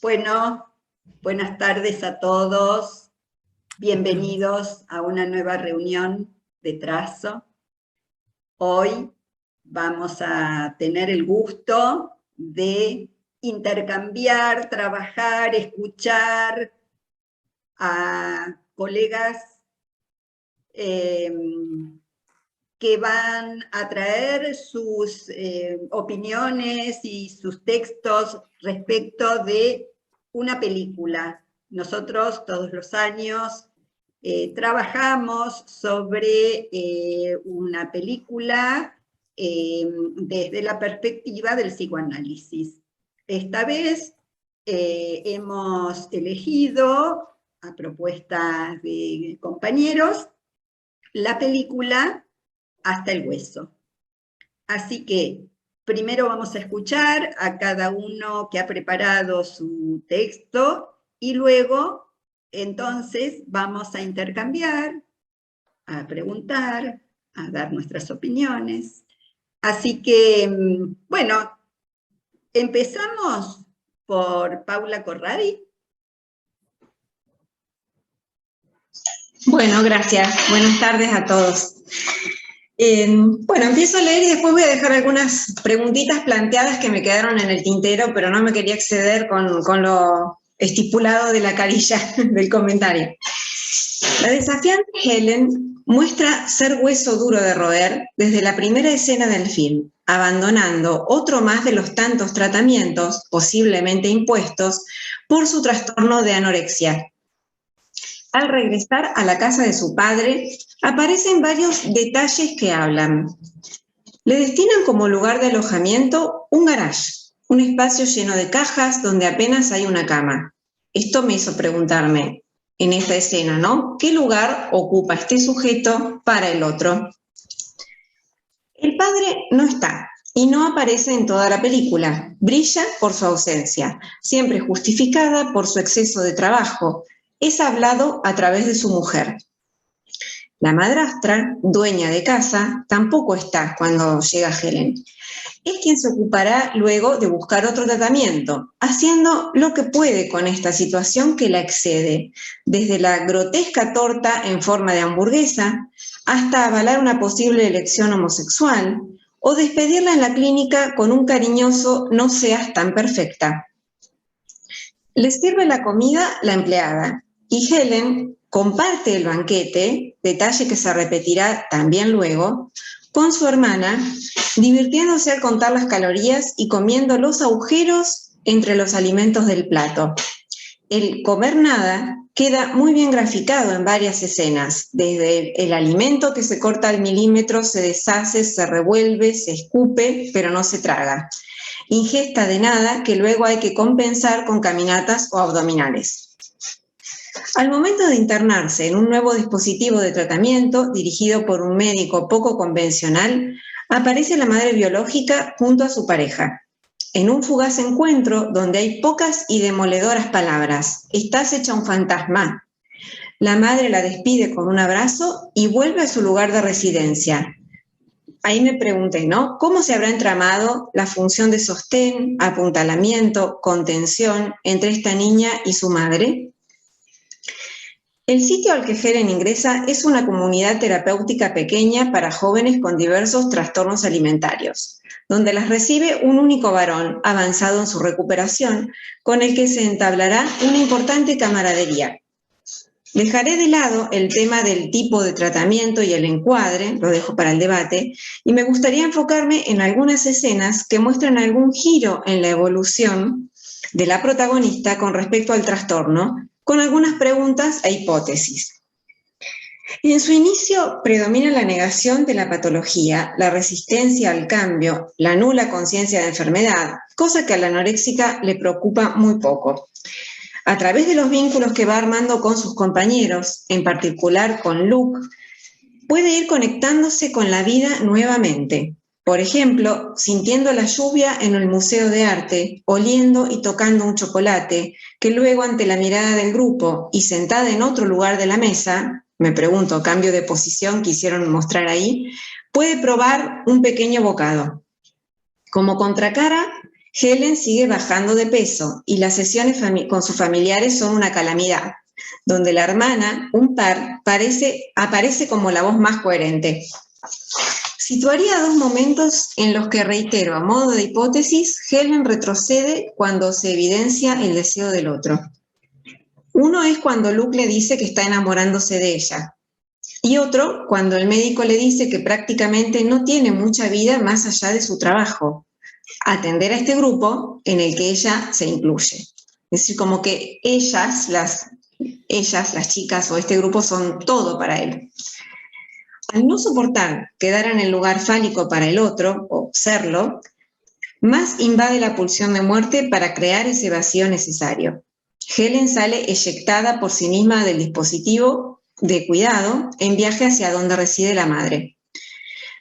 Bueno, buenas tardes a todos. Bienvenidos a una nueva reunión de trazo. Hoy vamos a tener el gusto de intercambiar, trabajar, escuchar a colegas que van a traer sus opiniones y sus textos respecto de una película. Nosotros todos los años trabajamos sobre una película desde la perspectiva del psicoanálisis. Esta vez hemos elegido, a propuesta de compañeros, la película Hasta el hueso. Así que primero vamos a escuchar a cada uno que ha preparado su texto y luego entonces vamos a intercambiar, a preguntar, a dar nuestras opiniones. Así que, bueno, empezamos por Paula Corradi. Bueno, gracias. Buenas tardes a todos. Bueno, empiezo a leer y después voy a dejar algunas preguntitas planteadas que me quedaron en el tintero, pero no me quería exceder con lo estipulado de la carilla del comentario. La desafiante Helen muestra ser hueso duro de roer desde la primera escena del film, abandonando otro más de los tantos tratamientos, posiblemente impuestos, por su trastorno de anorexia. Al regresar a la casa de su padre, aparecen varios detalles que hablan. Le destinan como lugar de alojamiento un garage, un espacio lleno de cajas donde apenas hay una cama. Esto me hizo preguntarme, en esta escena, ¿no? ¿Qué lugar ocupa este sujeto para el otro? El padre no está y no aparece en toda la película. Brilla por su ausencia, siempre justificada por su exceso de trabajo. Es hablado a través de su mujer. La madrastra, dueña de casa, tampoco está cuando llega Helen. Es quien se ocupará luego de buscar otro tratamiento, haciendo lo que puede con esta situación que la excede, desde la grotesca torta en forma de hamburguesa hasta avalar una posible elección homosexual o despedirla en la clínica con un cariñoso "no seas tan perfecta". Le sirve la comida la empleada y Helen comparte el banquete, detalle que se repetirá también luego, con su hermana, divirtiéndose al contar las calorías y comiendo los agujeros entre los alimentos del plato. El comer nada queda muy bien graficado en varias escenas, desde el alimento que se corta al milímetro, se deshace, se revuelve, se escupe, pero no se traga. Ingesta de nada que luego hay que compensar con caminatas o abdominales. Al momento de internarse en un nuevo dispositivo de tratamiento dirigido por un médico poco convencional, aparece la madre biológica junto a su pareja. En un fugaz encuentro donde hay pocas y demoledoras palabras, "estás hecha un fantasma". La madre la despide con un abrazo y vuelve a su lugar de residencia. Ahí me pregunté, ¿no? ¿Cómo se habrá entramado la función de sostén, apuntalamiento, contención entre esta niña y su madre? El sitio al que Helen ingresa es una comunidad terapéutica pequeña para jóvenes con diversos trastornos alimentarios, donde las recibe un único varón avanzado en su recuperación, con el que se entablará una importante camaradería. Dejaré de lado el tema del tipo de tratamiento y el encuadre, lo dejo para el debate, y me gustaría enfocarme en algunas escenas que muestran algún giro en la evolución de la protagonista con respecto al trastorno, con algunas preguntas e hipótesis. En su inicio predomina la negación de la patología, la resistencia al cambio, la nula conciencia de enfermedad, cosa que a la anoréxica le preocupa muy poco. A través de los vínculos que va armando con sus compañeros, en particular con Luke, puede ir conectándose con la vida nuevamente. Por ejemplo, sintiendo la lluvia en el Museo de Arte, oliendo y tocando un chocolate, que luego ante la mirada del grupo y sentada en otro lugar de la mesa, me pregunto, cambio de posición quisieron mostrar ahí, puede probar un pequeño bocado. Como contracara, Helen sigue bajando de peso y las sesiones con sus familiares son una calamidad, donde la hermana, un par, aparece como la voz más coherente. Situaría dos momentos en los que, reitero, a modo de hipótesis, Helen retrocede cuando se evidencia el deseo del otro. Uno es cuando Luke le dice que está enamorándose de ella, y otro cuando el médico le dice que prácticamente no tiene mucha vida más allá de su trabajo, atender a este grupo en el que ella se incluye. Es decir, como que ellas, las chicas o este grupo son todo para él. Al no soportar quedar en el lugar fálico para el otro, o serlo, más invade la pulsión de muerte para crear ese vacío necesario. Helen sale eyectada por sí misma del dispositivo de cuidado en viaje hacia donde reside la madre.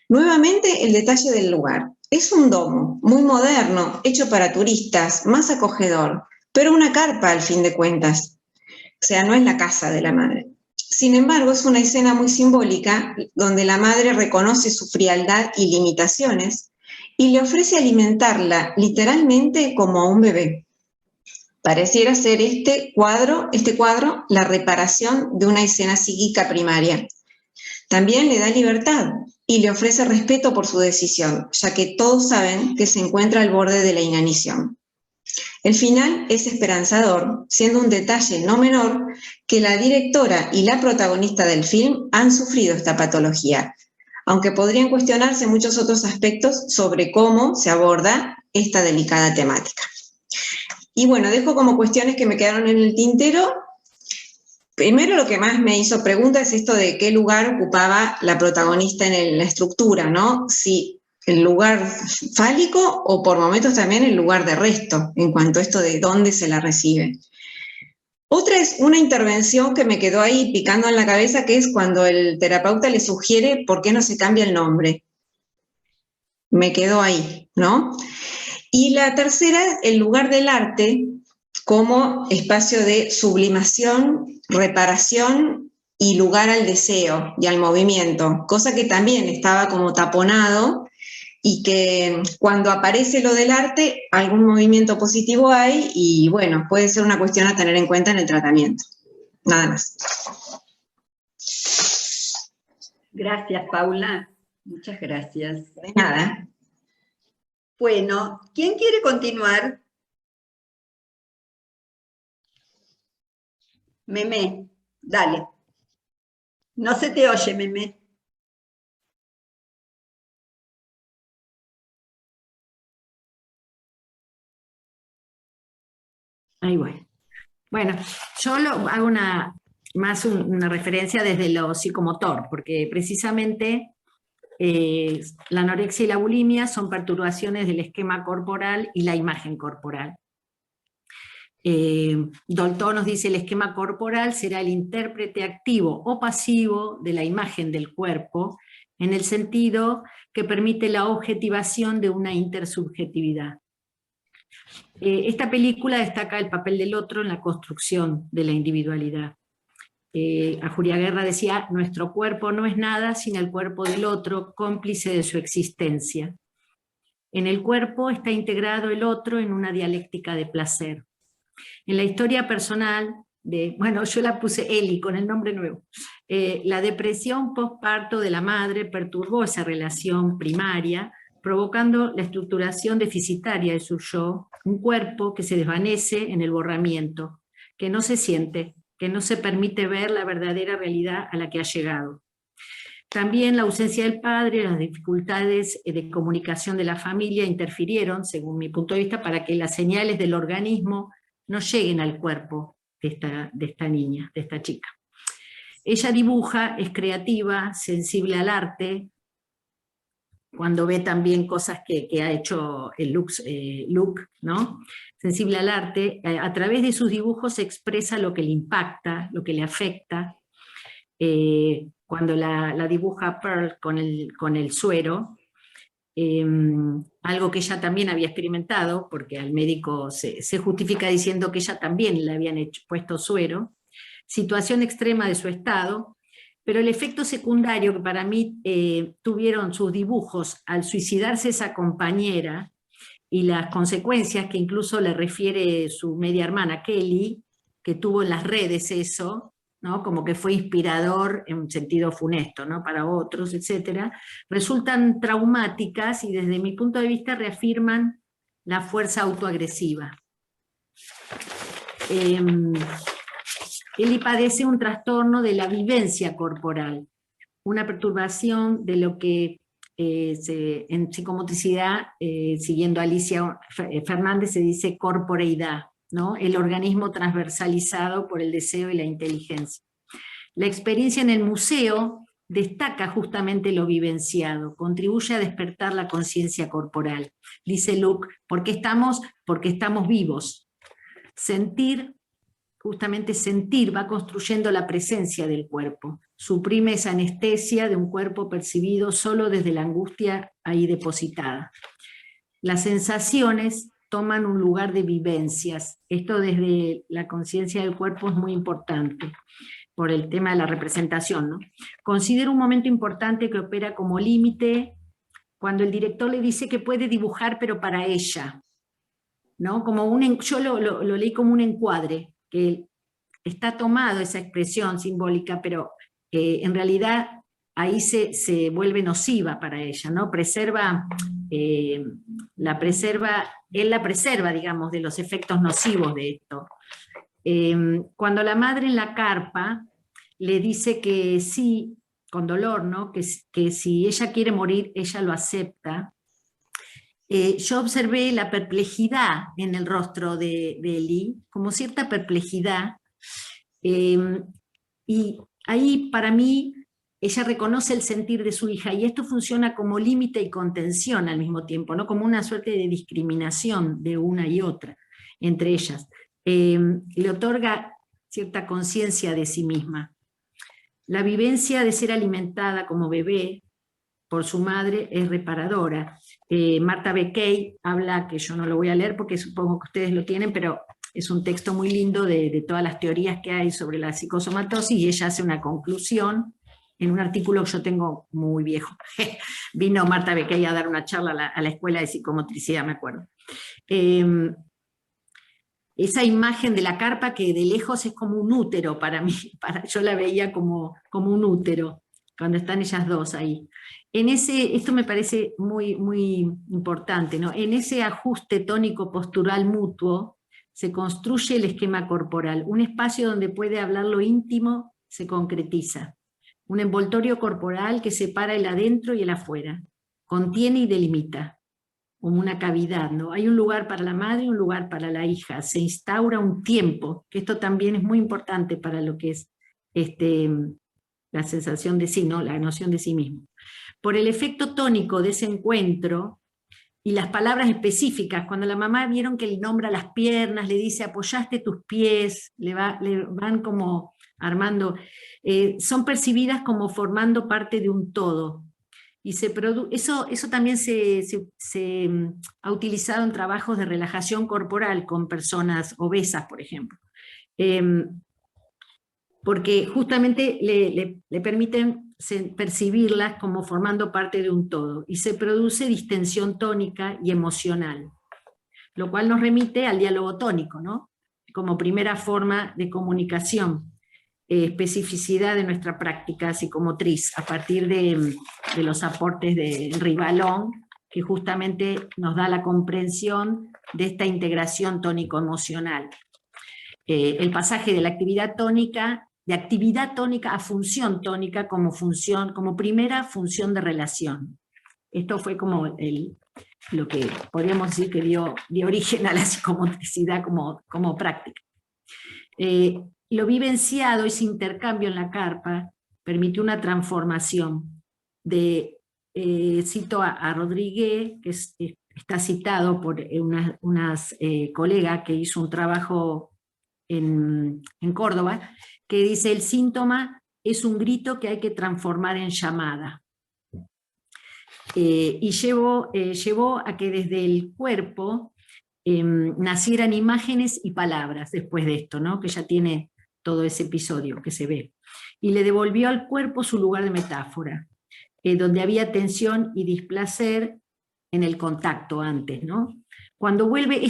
Nuevamente el detalle del lugar. Es un domo, muy moderno, hecho para turistas, más acogedor, pero una carpa al fin de cuentas. O sea, no es la casa de la madre. Sin embargo, es una escena muy simbólica donde la madre reconoce su frialdad y limitaciones y le ofrece alimentarla literalmente como a un bebé. Pareciera ser este cuadro la reparación de una escena psíquica primaria. También le da libertad y le ofrece respeto por su decisión, ya que todos saben que se encuentra al borde de la inanición. El final es esperanzador, siendo un detalle no menor que la directora y la protagonista del film han sufrido esta patología, aunque podrían cuestionarse muchos otros aspectos sobre cómo se aborda esta delicada temática. Y bueno, dejo como cuestiones que me quedaron en el tintero. Primero, lo que más me hizo pregunta es esto de qué lugar ocupaba la protagonista en la estructura, ¿no? Si el lugar fálico o por momentos también el lugar de resto, en cuanto a esto de dónde se la recibe. Otra es una intervención que me quedó ahí picando en la cabeza, que es cuando el terapeuta le sugiere por qué no se cambia el nombre. Me quedó ahí, ¿no? Y la tercera, el lugar del arte como espacio de sublimación, reparación y lugar al deseo y al movimiento, cosa que también estaba como taponado y que cuando aparece lo del arte, algún movimiento positivo hay y bueno, puede ser una cuestión a tener en cuenta en el tratamiento. Nada más. Gracias, Paula. Muchas gracias. De nada. Bueno, ¿quién quiere continuar? Meme, dale. No se te oye, Meme. Ahí voy. Bueno, yo hago una referencia desde lo psicomotor, porque precisamente la anorexia y la bulimia son perturbaciones del esquema corporal y la imagen corporal. Dolto nos dice: el esquema corporal será el intérprete activo o pasivo de la imagen del cuerpo, en el sentido que permite la objetivación de una intersubjetividad. Esta película destaca el papel del otro en la construcción de la individualidad. Ajuria Guerra decía: nuestro cuerpo no es nada sin el cuerpo del otro, cómplice de su existencia. En el cuerpo está integrado el otro en una dialéctica de placer. En la historia personal bueno, yo la puse Eli con el nombre nuevo, la depresión postparto de la madre perturbó esa relación primaria, provocando la estructuración deficitaria de su yo, un cuerpo que se desvanece en el borramiento, que no se siente, que no se permite ver la verdadera realidad a la que ha llegado. También la ausencia del padre, las dificultades de comunicación de la familia interfirieron, según mi punto de vista, para que las señales del organismo no lleguen al cuerpo de esta niña, de esta chica. Ella dibuja, es creativa, sensible al arte, cuando ve también cosas que ha hecho el Luke, ¿no? Sensible al arte, a través de sus dibujos expresa lo que le impacta, lo que le afecta. Cuando la dibuja Pearl con el suero, algo que ella también había experimentado, porque al médico se justifica diciendo que ella también le habían puesto suero, situación extrema de su estado, pero el efecto secundario que para mí tuvieron sus dibujos al suicidarse esa compañera y las consecuencias que incluso le refiere su media hermana Kelly, que tuvo en las redes eso, ¿no? Como que fue inspirador en un sentido funesto, ¿no? Para otros, etc., resultan traumáticas y desde mi punto de vista reafirman la fuerza autoagresiva. Eli padece un trastorno de la vivencia corporal, una perturbación de lo que en psicomotricidad, siguiendo a Alicia Fernández, se dice corporeidad, ¿no? El organismo transversalizado por el deseo y la inteligencia. La experiencia en el museo destaca justamente lo vivenciado, contribuye a despertar la conciencia corporal. Dice Luke, ¿por qué estamos? Porque estamos vivos. Sentir, justamente sentir, va construyendo la presencia del cuerpo, suprime esa anestesia de un cuerpo percibido solo desde la angustia ahí depositada. Las sensaciones toman un lugar de vivencias. Esto desde la conciencia del cuerpo es muy importante, por el tema de la representación, ¿no? Considero un momento importante que opera como límite cuando el director le dice que puede dibujar, pero para ella, ¿no? Como yo lo leí como un encuadre, que está tomado esa expresión simbólica, pero en realidad ahí se vuelve nociva para ella, ¿no? Él la preserva, digamos, de los efectos nocivos de esto. Cuando la madre en la carpa le dice que sí, con dolor, ¿no? Que si ella quiere morir, ella lo acepta, yo observé la perplejidad en el rostro de Eli, como cierta perplejidad, y ahí para mí ella reconoce el sentir de su hija, y esto funciona como límite y contención al mismo tiempo, ¿no? Como una suerte de discriminación de una y otra, entre ellas. Le otorga cierta conciencia de sí misma. La vivencia de ser alimentada como bebé por su madre es reparadora. Marta Beckey habla, que yo no lo voy a leer porque supongo que ustedes lo tienen, pero es un texto muy lindo de todas las teorías que hay sobre la psicosomatosis, y ella hace una conclusión en un artículo que yo tengo muy viejo. Vino Marta Beckey a dar una charla a la escuela de psicomotricidad, me acuerdo. Esa imagen de la carpa que de lejos es como un útero para mí, yo la veía como un útero, cuando están ellas dos ahí. Esto me parece muy, muy importante, ¿no? En ese ajuste tónico postural mutuo se construye el esquema corporal, un espacio donde puede hablar lo íntimo, se concretiza. Un envoltorio corporal que separa el adentro y el afuera, contiene y delimita, como una cavidad, ¿no? Hay un lugar para la madre y un lugar para la hija, se instaura un tiempo, que esto también es muy importante para lo que es la sensación de sí, ¿no? La noción de sí mismo. Por el efecto tónico de ese encuentro, y las palabras específicas, cuando la mamá vieron que le nombra las piernas, le dice apoyaste tus pies, le van como armando, son percibidas como formando parte de un todo. Y eso también se ha utilizado en trabajos de relajación corporal con personas obesas, por ejemplo. Porque justamente le permiten percibirlas como formando parte de un todo, y se produce distensión tónica y emocional, lo cual nos remite al diálogo tónico, ¿no? Como primera forma de comunicación, especificidad de nuestra práctica psicomotriz, a partir de los aportes de Rivalón, que justamente nos da la comprensión de esta integración tónico-emocional. El pasaje de la actividad tónica, de actividad tónica a función tónica como primera función de relación. Esto fue como lo que podríamos decir que dio origen a la psicomotricidad como práctica. Lo vivenciado, ese intercambio en la carpa, permitió una transformación cito a Rodríguez, que está citado por unas colega que hizo un trabajo en Córdoba, que dice: el síntoma es un grito que hay que transformar en llamada. Y llevó a que desde el cuerpo nacieran imágenes y palabras después de esto, ¿no? Que ya tiene todo ese episodio que se ve. Y le devolvió al cuerpo su lugar de metáfora, donde había tensión y displacer en el contacto antes, ¿no? Cuando vuelve,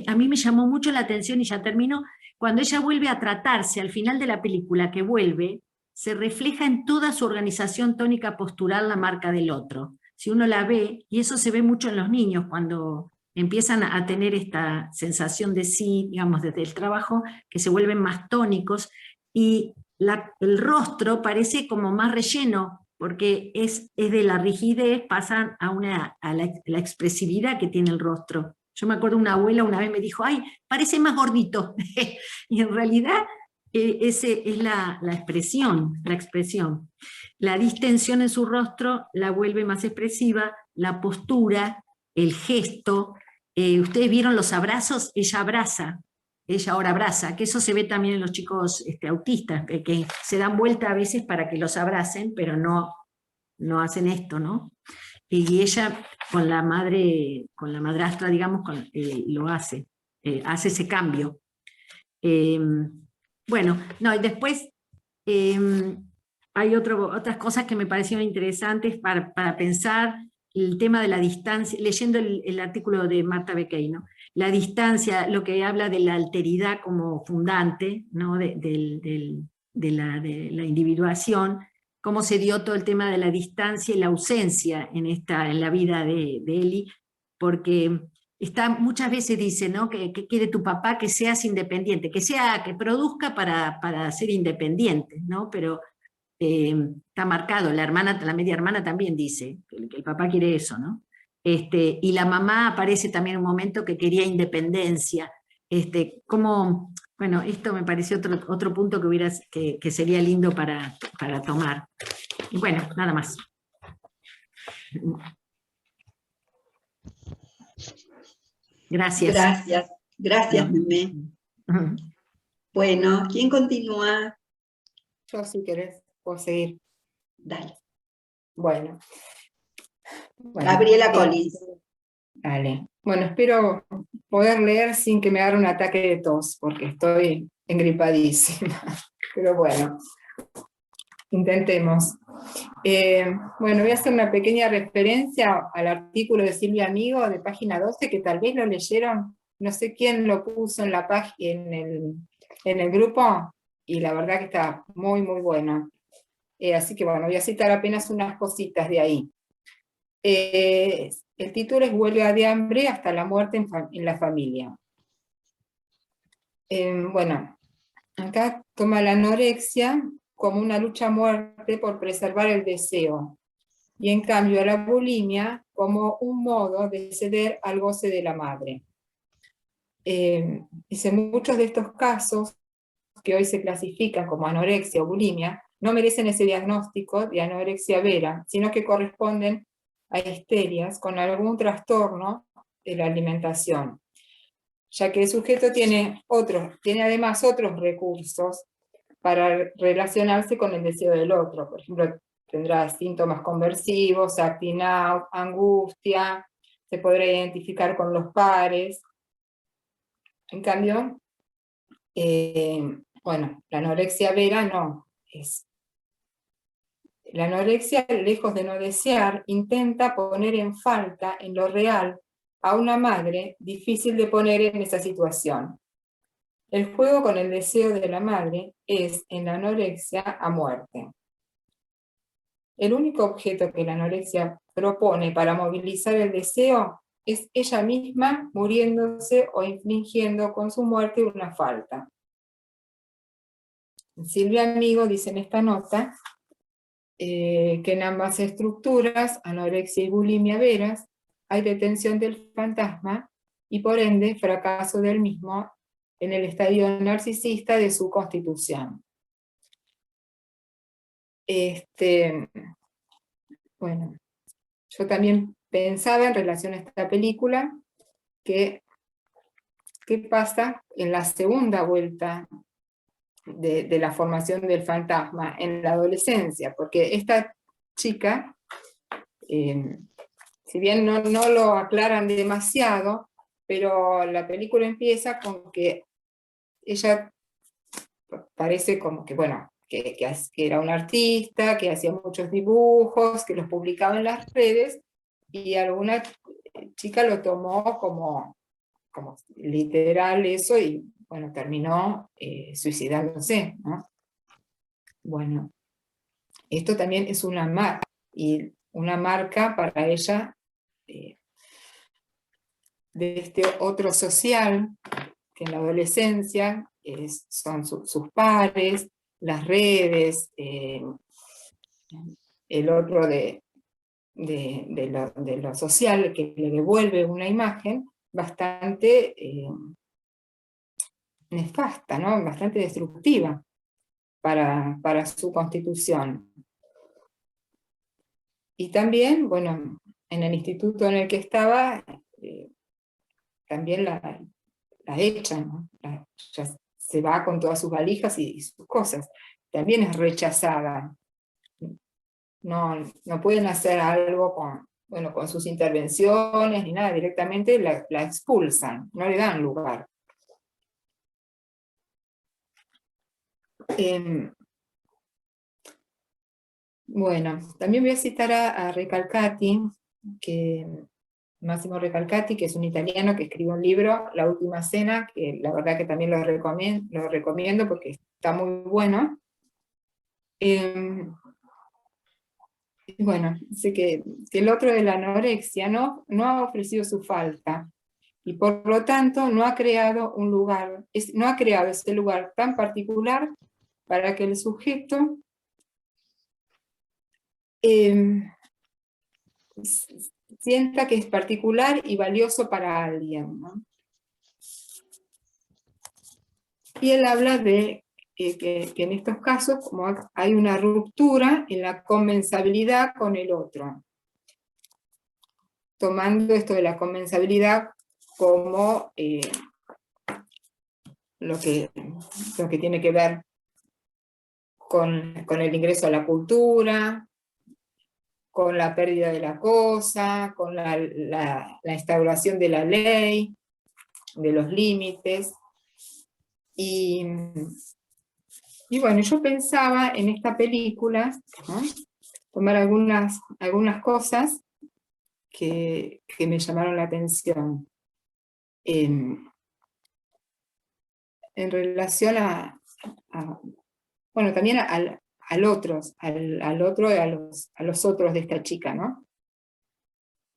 a mí me llamó mucho la atención y ya termino, cuando ella vuelve a tratarse al final de la película, que vuelve, se refleja en toda su organización tónica postural la marca del otro. Si uno la ve, y eso se ve mucho en los niños cuando empiezan a tener esta sensación de sí, digamos, desde el trabajo, que se vuelven más tónicos, y el rostro parece como más relleno, porque es de la rigidez, pasan a la expresividad que tiene el rostro. Yo me acuerdo una abuela una vez me dijo, ay, parece más gordito, y en realidad ese es la expresión, la expresión. La distensión en su rostro la vuelve más expresiva, la postura, el gesto. Ustedes vieron los abrazos, ella abraza, ella ahora abraza, que eso se ve también en los chicos autistas, que se dan vuelta a veces para que los abracen, pero no hacen esto, ¿no? Y ella con la madrastra, digamos, lo hace ese cambio. Bueno, no, y después hay otras cosas que me parecieron interesantes para pensar el tema de la distancia, leyendo el artículo de Marta Beckey, ¿no? La distancia, lo que habla de la alteridad como fundante, ¿no? de la individuación, cómo se dio todo el tema de la distancia y la ausencia en la vida de Eli, porque muchas veces dice, ¿no? que quiere tu papá que seas independiente, que produzca para ser independiente, ¿no? Pero está marcado, la media hermana también dice que el papá quiere eso, ¿no? Y la mamá aparece también en un momento que quería independencia. Bueno, esto me pareció otro punto que sería lindo para tomar. Y bueno, nada más. Gracias. Gracias, gracias, Memé. Bueno, ¿quién continúa? Yo, si querés, puedo seguir. Dale. Bueno. Gabriela Collins. Dale. Bueno, espero poder leer sin que me agarre un ataque de tos, porque estoy engripadísima. Pero bueno, intentemos. Bueno, voy a hacer una pequeña referencia al artículo de Silvia Amigo de página 12, que tal vez lo leyeron, no sé quién lo puso en la página, en el grupo, y la verdad que está muy, muy bueno. Así que bueno, voy a citar apenas unas cositas de ahí. El título es Huelga de hambre hasta la muerte en la familia. Bueno, acá toma la anorexia como una lucha a muerte por preservar el deseo, y en cambio a la bulimia como un modo de ceder al goce de la madre. Dice, muchos de estos casos que hoy se clasifican como anorexia o bulimia no merecen ese diagnóstico de anorexia vera, sino que corresponden a histerias con algún trastorno de la alimentación, ya que el sujeto tiene además otros recursos para relacionarse con el deseo del otro. Por ejemplo, tendrá síntomas conversivos, acting out, angustia, se podrá identificar con los pares. En cambio, bueno, la anorexia vera no es. La anorexia, lejos de no desear, intenta poner en falta, en lo real, a una madre difícil de poner en esa situación. El juego con el deseo de la madre es, en la anorexia, a muerte. El único objeto que la anorexia propone para movilizar el deseo es ella misma muriéndose o infligiendo con su muerte una falta. Silvia Amigo dice en esta nota que en ambas estructuras, anorexia y bulimia veras, hay detención del fantasma y por ende fracaso del mismo en el estadio narcisista de su constitución. Bueno, yo también pensaba en relación a esta película que qué pasa en la segunda vuelta de la formación del fantasma en la adolescencia, porque esta chica, si bien no lo aclaran demasiado, pero la película empieza con que ella parece como que, bueno, que era una artista, que hacía muchos dibujos, que los publicaba en las redes, y alguna chica lo tomó como como literal eso, y bueno, terminó suicidándose, ¿no? Bueno, esto también es una marca, y una marca para ella de este otro social, que en la adolescencia son sus pares, las redes, el otro de lo social, que le devuelve una imagen bastante nefasta, ¿no? Bastante destructiva para su constitución. Y también, bueno, en el instituto en el que estaba, también la echan, ¿no? Ya se va con todas sus valijas y sus cosas. También es rechazada. No pueden hacer algo con sus intervenciones ni nada, directamente la expulsan, no le dan lugar. Bueno, también voy a citar a Recalcati, Massimo Recalcati, que es un italiano que escribió un libro, La Última Cena, que la verdad que también lo recomiendo porque está muy bueno. Bueno, dice que el otro de la anorexia no ha ofrecido su falta, y por lo tanto no ha creado un lugar, no ha creado ese lugar tan particular para que el sujeto sienta que es particular y valioso para alguien, ¿no? Y él habla de que en estos casos, como hay una ruptura en la comensabilidad con el otro, tomando esto de la comensabilidad como lo que tiene que ver con el ingreso a la cultura, con la pérdida de la cosa, con la instauración de la ley, de los límites. Y bueno, yo pensaba en esta película, ¿no?, tomar algunas cosas que me llamaron la atención. En relación bueno, también al otro y a los otros de esta chica, ¿no?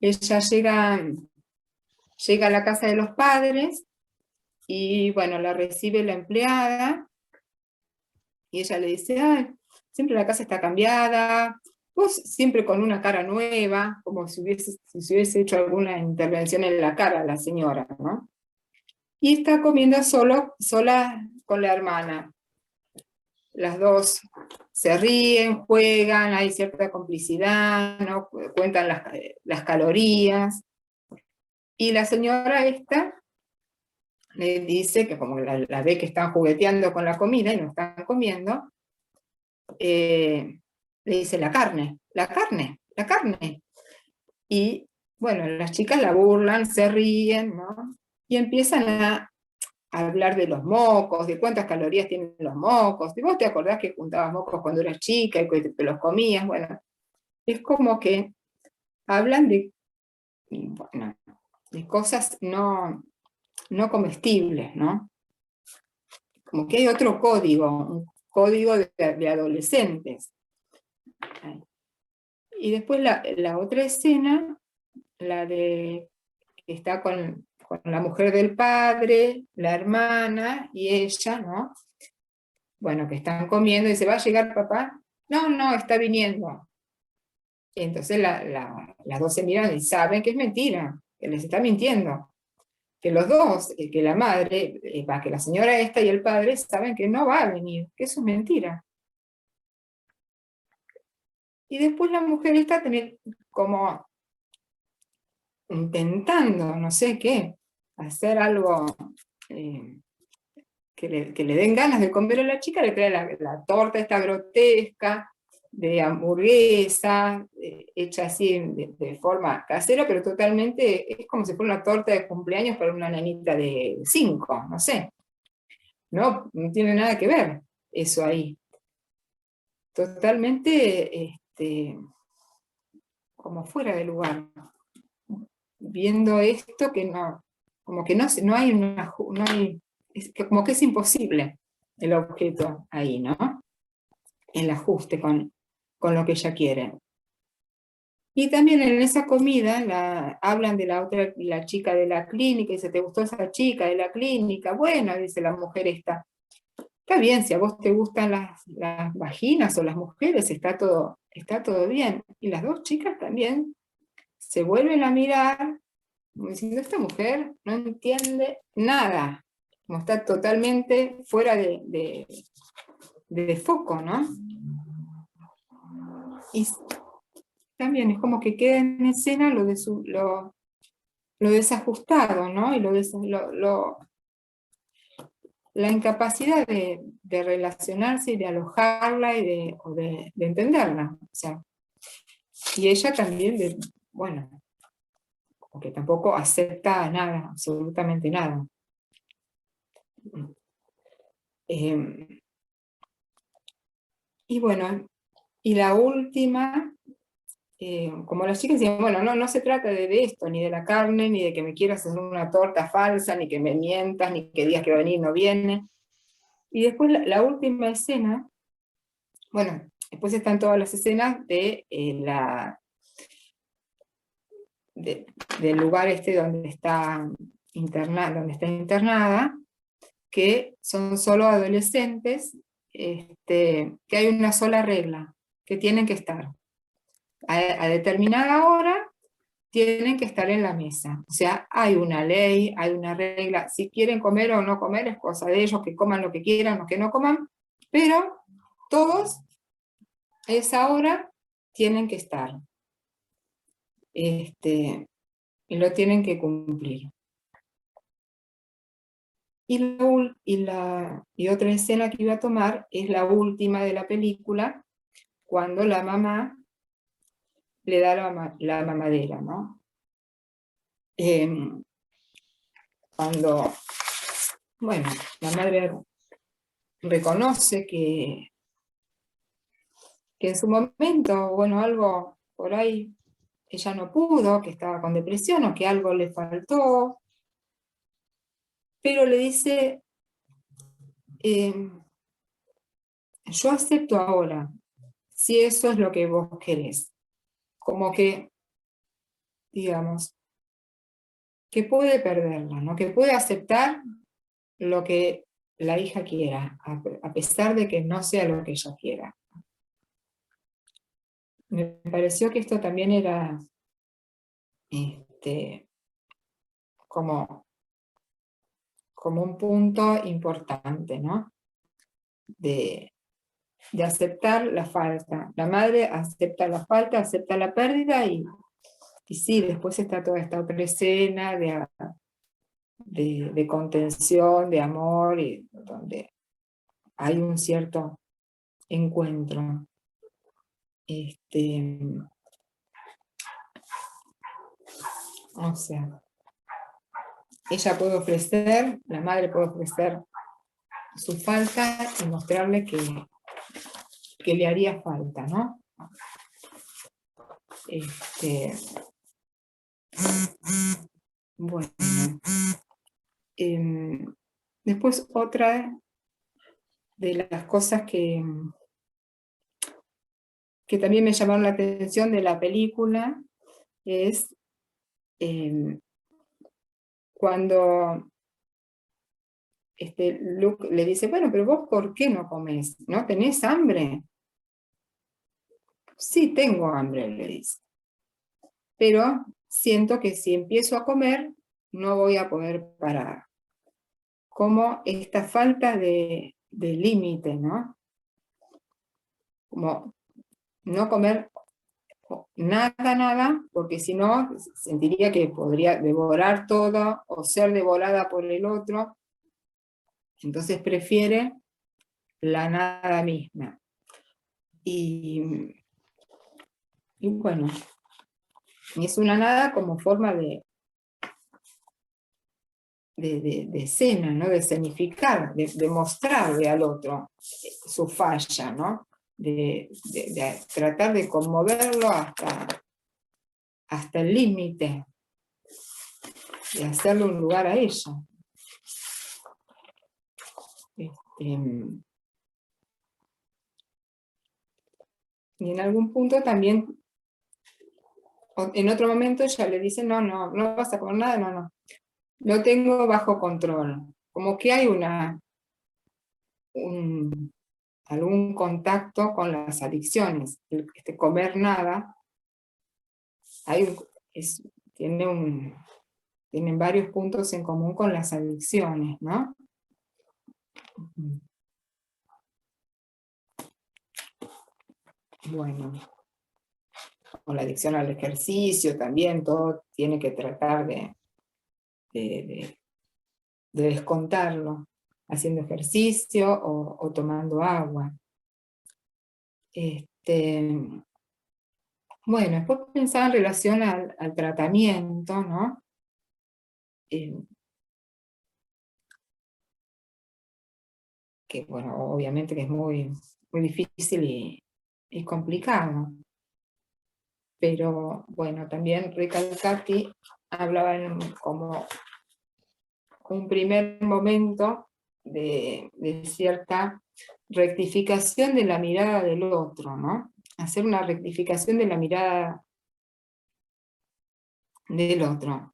Ella llega a la casa de los padres, y bueno, la recibe la empleada, y ella le dice: ay, siempre la casa está cambiada, vos siempre con una cara nueva, como si se hubiese hecho alguna intervención en la cara la señora, ¿no? Y está comiendo sola con la hermana. Las dos se ríen, juegan, hay cierta complicidad, ¿no? Cuentan las calorías. Y la señora esta le dice que, como la ve que están jugueteando con la comida y no están comiendo, le dice: la carne. Y bueno, las chicas la burlan, se ríen, ¿no? Y empiezan a hablar de los mocos, de cuántas calorías tienen los mocos. ¿Y vos te acordás que juntabas mocos cuando eras chica y que te los comías? Bueno, es como que hablan de cosas no comestibles, ¿no? Como que hay otro código, un código de adolescentes. Y después la otra escena, la de que está con la mujer del padre, la hermana y ella, ¿no? Bueno, que están comiendo, y dice: ¿va a llegar papá? No, está viniendo. Y entonces las dos se miran y saben que es mentira, que les está mintiendo. Que los dos, que la madre, que la señora esta y el padre saben que no va a venir, que eso es mentira. Y después la mujer está también como intentando, no sé qué, hacer algo que le den ganas de comer a la chica, le trae la torta esta grotesca de hamburguesa, hecha así de forma casera, pero totalmente, es como si fuera una torta de cumpleaños para una nenita de 5, no sé. No tiene nada que ver eso ahí. Totalmente como fuera de lugar. Viendo esto que no como que no hay como que es imposible el objeto ahí, ¿no? El ajuste con lo que ella quiere. Y también en esa comida hablan de la chica de la clínica, y dice, ¿te gustó esa chica de la clínica? Bueno, dice la mujer esta, está bien, si a vos te gustan las vaginas o las mujeres, está todo bien. Y las dos chicas también se vuelven a mirar, como diciendo, esta mujer no entiende nada, como está totalmente fuera de foco, ¿no? Y también es como que queda en escena lo desajustado, ¿no? Y la incapacidad de relacionarse y de alojarla y de entenderla. O sea, y ella también, bueno, porque tampoco acepta nada, absolutamente nada. Y bueno, y la última, como las chicas decían, bueno, no se trata de esto, ni de la carne, ni de que me quieras hacer una torta falsa, ni que me mientas, ni que digas que va a venir y no viene. Y después la última escena, bueno, después están todas las escenas del lugar donde está internada, que son solo adolescentes, que hay una sola regla, que tienen que estar. A determinada hora tienen que estar en la mesa. O sea, hay una ley, hay una regla. Si quieren comer o no comer es cosa de ellos, que coman lo que quieran o que no coman, pero todos a esa hora tienen que estar. Y lo tienen que cumplir. Y otra escena que iba a tomar es la última de la película, cuando la mamá le da la mamadera, ¿no? Cuando, bueno, la madre reconoce que en su momento, bueno, algo por ahí ella no pudo, que estaba con depresión o que algo le faltó, pero le dice, yo acepto ahora, si eso es lo que vos querés. Como que, digamos, que puede perderla, ¿no? Que puede aceptar lo que la hija quiera, a pesar de que no sea lo que ella quiera. Me pareció que esto también era como un punto importante, ¿no? De aceptar la falta. La madre acepta la falta, acepta la pérdida y sí, después está toda esta otra escena de contención, de amor, y donde hay un cierto encuentro. O sea, ella puede ofrecer, la madre puede ofrecer su falta y mostrarle que le haría falta, ¿no? Bueno. Después otra de las cosas que también me llamaron la atención de la película es cuando Luke le dice, bueno, pero vos ¿por qué no comés? ¿No tenés hambre? Sí, tengo hambre, le dice. Pero siento que si empiezo a comer, no voy a poder parar. Como esta falta de límite, ¿no? Como no comer nada, porque si no, sentiría que podría devorar todo o ser devorada por el otro. Entonces prefiere la nada misma. Y bueno, es una nada como forma de escena, ¿no? De escenificar, de mostrarle al otro su falla, ¿no? De tratar de conmoverlo hasta el límite. hacerle un lugar a ella. Y en algún punto también, en otro momento ella le dice, no vas a comer nada, lo tengo bajo control. Como que hay algún contacto con las adicciones. Comer nada, tienen varios puntos en común con las adicciones, ¿no? Bueno, con la adicción al ejercicio también, todo tiene que tratar de descontarlo, haciendo ejercicio o tomando agua. Bueno, después pensaba en relación al tratamiento, ¿no? Que bueno, obviamente que es muy, muy difícil y complicado. Pero bueno, también Recalcati hablaba como un primer momento de cierta rectificación de la mirada del otro, ¿no? Hacer una rectificación de la mirada del otro,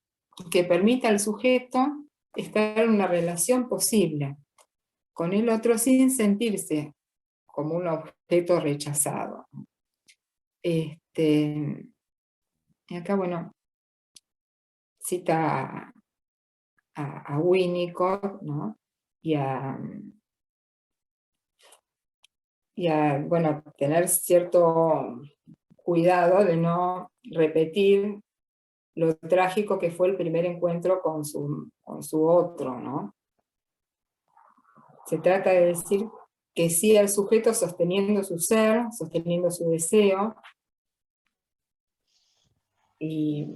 que permita al sujeto estar en una relación posible con el otro sin sentirse como un objeto rechazado. Y acá, bueno, cita a Winnicott, ¿no? Y a bueno, tener cierto cuidado de no repetir lo trágico que fue el primer encuentro con su otro, ¿no? Se trata de decir que sí al sujeto sosteniendo su ser, sosteniendo su deseo, y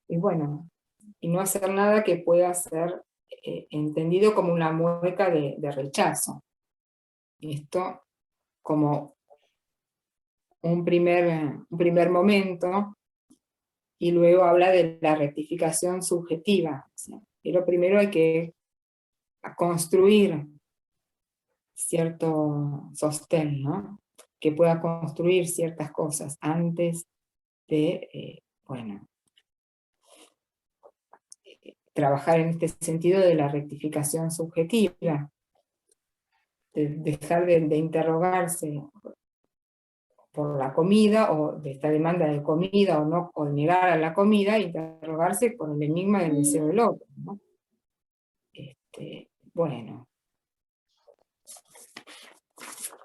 bueno, y no hacer nada que pueda ser entendido como una mueca de rechazo. Esto como un primer momento, y luego habla de la rectificación subjetiva, ¿sí? Pero primero hay que construir cierto sostén, ¿no? Que pueda construir ciertas cosas antes de, bueno, trabajar en este sentido de la rectificación subjetiva, de dejar de interrogarse por la comida, o de esta demanda de comida, o de negar a la comida, e interrogarse por el enigma del deseo del otro, ¿no?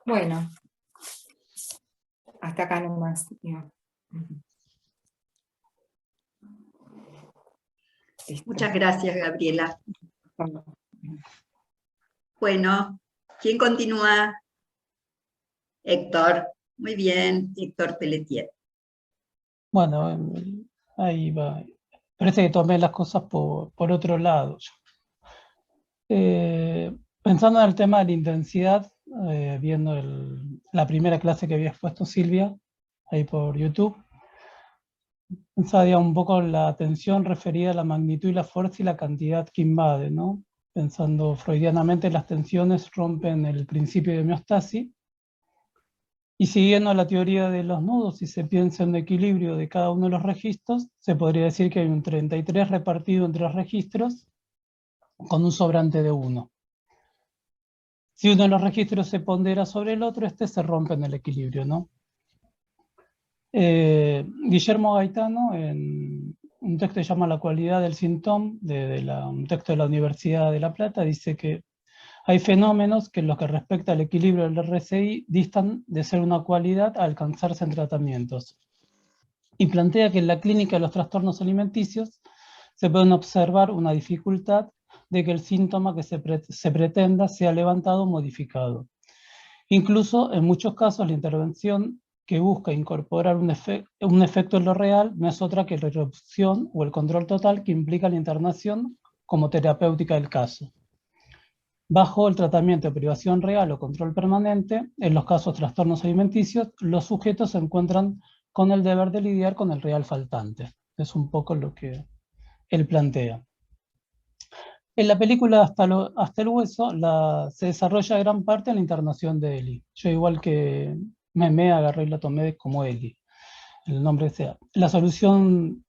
Bueno, hasta acá nomás. Muchas gracias, Gabriela. Bueno, ¿quién continúa? Héctor. Muy bien, Héctor Pelletier. Bueno, ahí va. Parece que tomé las cosas por otro lado. Pensando en el tema de la intensidad, viendo la primera clase que había expuesto Silvia, ahí por YouTube, pensaba un poco la atención referida a la magnitud y la fuerza y la cantidad que invade, ¿no? Pensando freudianamente, las tensiones rompen el principio de homeostasis, y siguiendo la teoría de los nudos, si se piensa en un equilibrio de cada uno de los registros, se podría decir que hay un 33 repartido entre los registros, con un sobrante de 1. Si uno de los registros se pondera sobre el otro, se rompe en el equilibrio, ¿no? Guillermo Gaetano, en un texto que se llama La cualidad del síntoma, un texto de la Universidad de La Plata, dice que hay fenómenos que en lo que respecta al equilibrio del RCI distan de ser una cualidad a alcanzarse en tratamientos. Y plantea que en la clínica de los trastornos alimenticios se puede observar una dificultad de que el síntoma que se pretenda sea levantado o modificado. Incluso en muchos casos la intervención que busca incorporar un efecto en lo real no es otra que la irrupción o el control total que implica la internación como terapéutica del caso. Bajo el tratamiento de privación real o control permanente, en los casos de trastornos alimenticios, los sujetos se encuentran con el deber de lidiar con el real faltante. Es un poco lo que él plantea. En la película Hasta el hueso se desarrolla gran parte en la internación de Ellie. Yo igual que Meme agarré y la tomé como Ellie, el nombre sea. La solución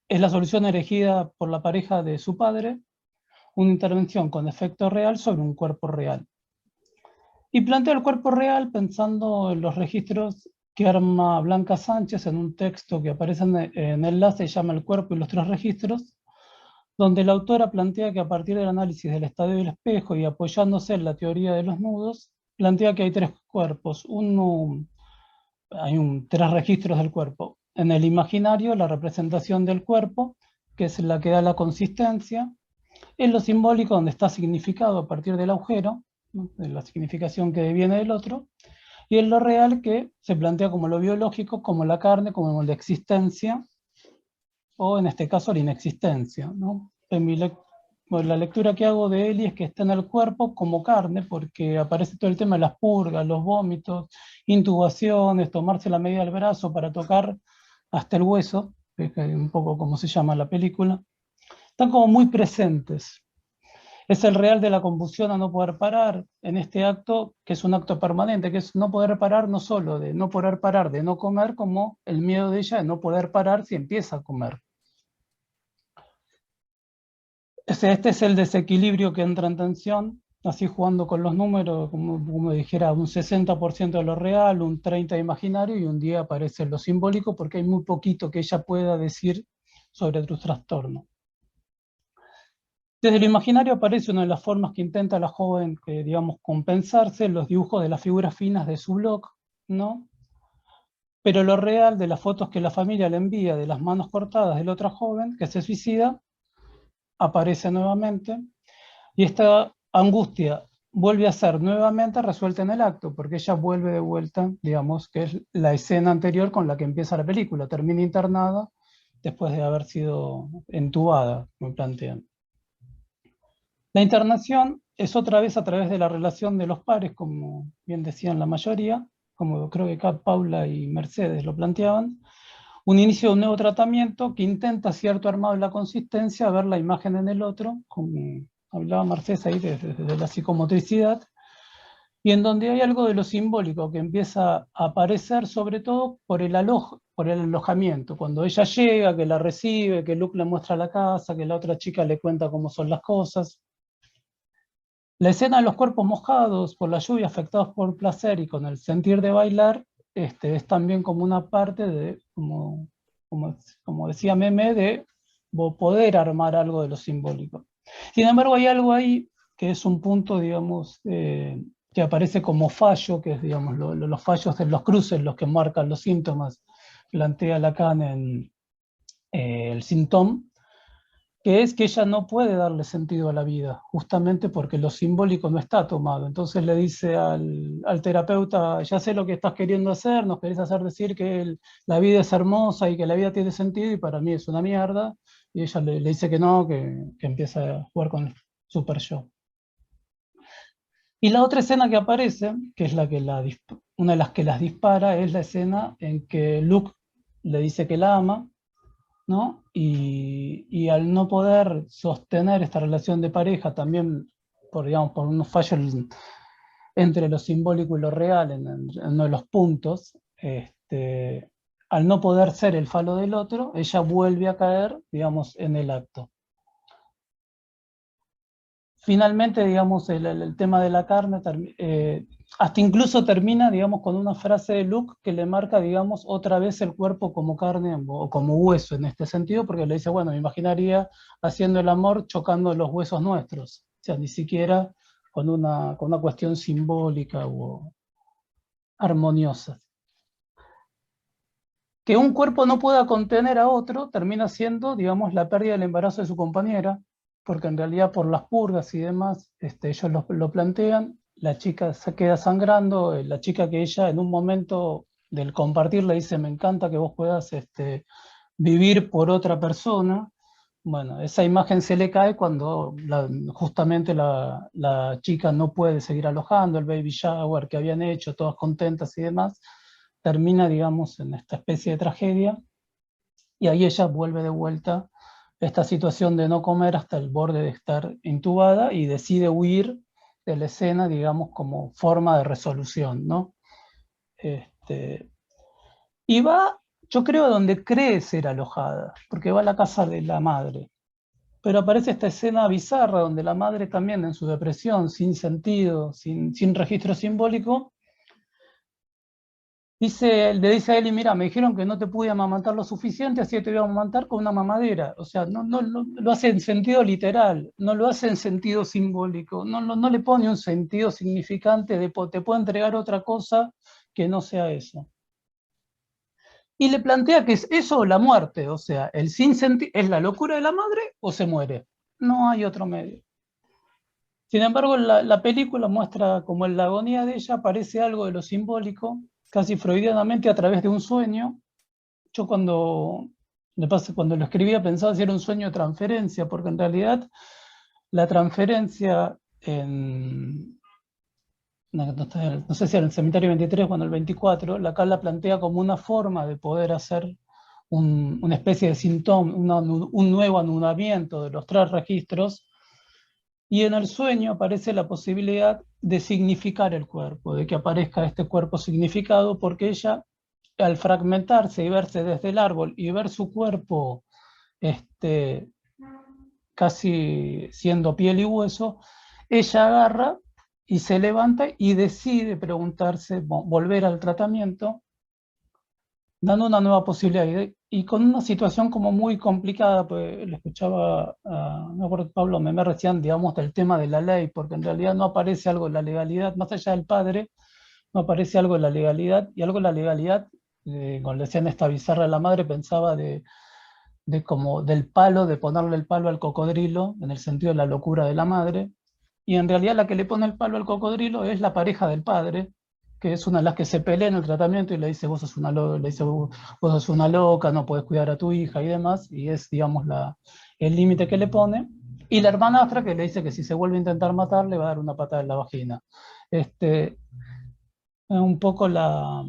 es la solución elegida por la pareja de su padre, una intervención con efecto real sobre un cuerpo real. Y plantea el cuerpo real pensando en los registros que arma Blanca Sánchez en un texto que aparece en enlace, se llama El cuerpo y los tres registros, donde la autora plantea que a partir del análisis del estadio del espejo y apoyándose en la teoría de los nudos, plantea que hay tres cuerpos. Tres registros del cuerpo. En el imaginario, la representación del cuerpo, que es la que da la consistencia. En lo simbólico, donde está significado a partir del agujero, ¿no?, de la significación que viene del otro. Y en lo real, que se plantea como lo biológico, como la carne, como la existencia, o en este caso la inexistencia, ¿no? La lectura que hago de Ellie es que está en el cuerpo como carne, porque aparece todo el tema de las purgas, los vómitos, intubaciones, tomarse la medida del brazo para tocar hasta el hueso, que es un poco como se llama la película. Están como muy presentes. Es el real de la convulsión a no poder parar en este acto, que es un acto permanente, que es no poder parar, no solo de no poder parar de no comer, como el miedo de ella de no poder parar si empieza a comer. Este es el desequilibrio que entra en tensión, así jugando con los números, como dijera, un 60% de lo real, un 30% de imaginario, y un día aparece lo simbólico, porque hay muy poquito que ella pueda decir sobre tu trastorno. Desde lo imaginario aparece una de las formas que intenta la joven, digamos, compensarse, los dibujos de las figuras finas de su blog, ¿no? Pero lo real de las fotos que la familia le envía de las manos cortadas de la otra joven que se suicida, aparece nuevamente, y esta angustia vuelve a ser nuevamente resuelta en el acto, porque ella vuelve de vuelta, digamos, que es la escena anterior con la que empieza la película, termina internada después de haber sido entubada, me plantean. La internación es otra vez a través de la relación de los pares, como bien decían la mayoría, como creo que acá Paula y Mercedes lo planteaban, un inicio de un nuevo tratamiento que intenta cierto armado de la consistencia, ver la imagen en el otro, como hablaba Mercedes ahí de la psicomotricidad, y en donde hay algo de lo simbólico que empieza a aparecer, sobre todo por el alojamiento, cuando ella llega, que la recibe, que Luke le muestra la casa, que la otra chica le cuenta cómo son las cosas. La escena de los cuerpos mojados por la lluvia, afectados por placer y con el sentir de bailar, es también como una parte de, como decía Meme, de poder armar algo de lo simbólico. Sin embargo, hay algo ahí que es un punto, digamos, que aparece como fallo, que es, digamos, los fallos de los cruces, los que marcan los síntomas, plantea Lacan en el síntoma, que es que ella no puede darle sentido a la vida, justamente porque lo simbólico no está tomado. Entonces le dice al terapeuta, ya sé lo que estás queriendo hacer, nos querés hacer decir que la vida es hermosa y que la vida tiene sentido, y para mí es una mierda, y ella le dice que no, que empieza a jugar con el super yo. Y la otra escena que aparece, que es una de las que las dispara, es la escena en que Luke le dice que la ama, ¿no? Y al no poder sostener esta relación de pareja, también por unos fallos entre lo simbólico y lo real en uno de los puntos, al no poder ser el falo del otro, ella vuelve a caer, digamos, en el acto. Finalmente, digamos, el tema de la carne, hasta incluso termina, digamos, con una frase de Luke que le marca, digamos, otra vez el cuerpo como carne o como hueso en este sentido, porque le dice, bueno, me imaginaría haciendo el amor chocando los huesos nuestros, o sea, ni siquiera con una cuestión simbólica o armoniosa. Que un cuerpo no pueda contener a otro termina siendo, digamos, la pérdida del embarazo de su compañera, porque en realidad por las purgas y demás, ellos lo plantean, la chica se queda sangrando, la chica que ella en un momento del compartir le dice, me encanta que vos puedas vivir por otra persona. Bueno, esa imagen se le cae cuando justamente la chica no puede seguir alojando, el baby shower que habían hecho, todas contentas y demás, termina, digamos, en esta especie de tragedia, y ahí ella vuelve de vuelta esta situación de no comer hasta el borde de estar intubada y decide huir de la escena, digamos, como forma de resolución, ¿no? Y va, yo creo, a donde cree ser alojada, porque va a la casa de la madre. Pero aparece esta escena bizarra donde la madre también en su depresión, sin sentido, sin registro simbólico, le dice a Eli, mira, me dijeron que no te pude amamantar lo suficiente, así que te voy a amamantar con una mamadera. O sea, no lo hace en sentido literal, no lo hace en sentido simbólico, no le pone un sentido significante de te puedo entregar otra cosa que no sea eso. Y le plantea que es eso o la muerte, o sea, el sinsentido, ¿es la locura de la madre o se muere? No hay otro medio. Sin embargo, la película muestra como en la agonía de ella aparece algo de lo simbólico, casi freudianamente a través de un sueño. Yo cuando lo escribía pensaba si era un sueño de transferencia, porque en realidad la transferencia no sé si en el Cementerio 23 o en el 24, la plantea como una forma de poder hacer una especie de síntoma, un nuevo anudamiento de los 3 registros, y en el sueño aparece la posibilidad de significar el cuerpo, de que aparezca este cuerpo significado, porque ella, al fragmentarse y verse desde el árbol y ver su cuerpo casi siendo piel y hueso, ella agarra y se levanta y decide preguntarse, volver al tratamiento, dando una nueva posibilidad y con una situación como muy complicada, pues le escuchaba a me acuerdo, Pablo Memé recién, digamos, del tema de la ley, porque en realidad no aparece algo en la legalidad, más allá del padre, no aparece algo en la legalidad, y algo en la legalidad, cuando le decían esta bizarra, la madre pensaba como del palo, de ponerle el palo al cocodrilo, en el sentido de la locura de la madre, y en realidad la que le pone el palo al cocodrilo es la pareja del padre, que es una de las que se pelea en el tratamiento y le dice, vos sos una loca, vos sos una loca, no podés cuidar a tu hija y demás, y es, digamos, el límite que le pone, y la hermanastra que le dice que si se vuelve a intentar matar, le va a dar una patada en la vagina. Es un poco la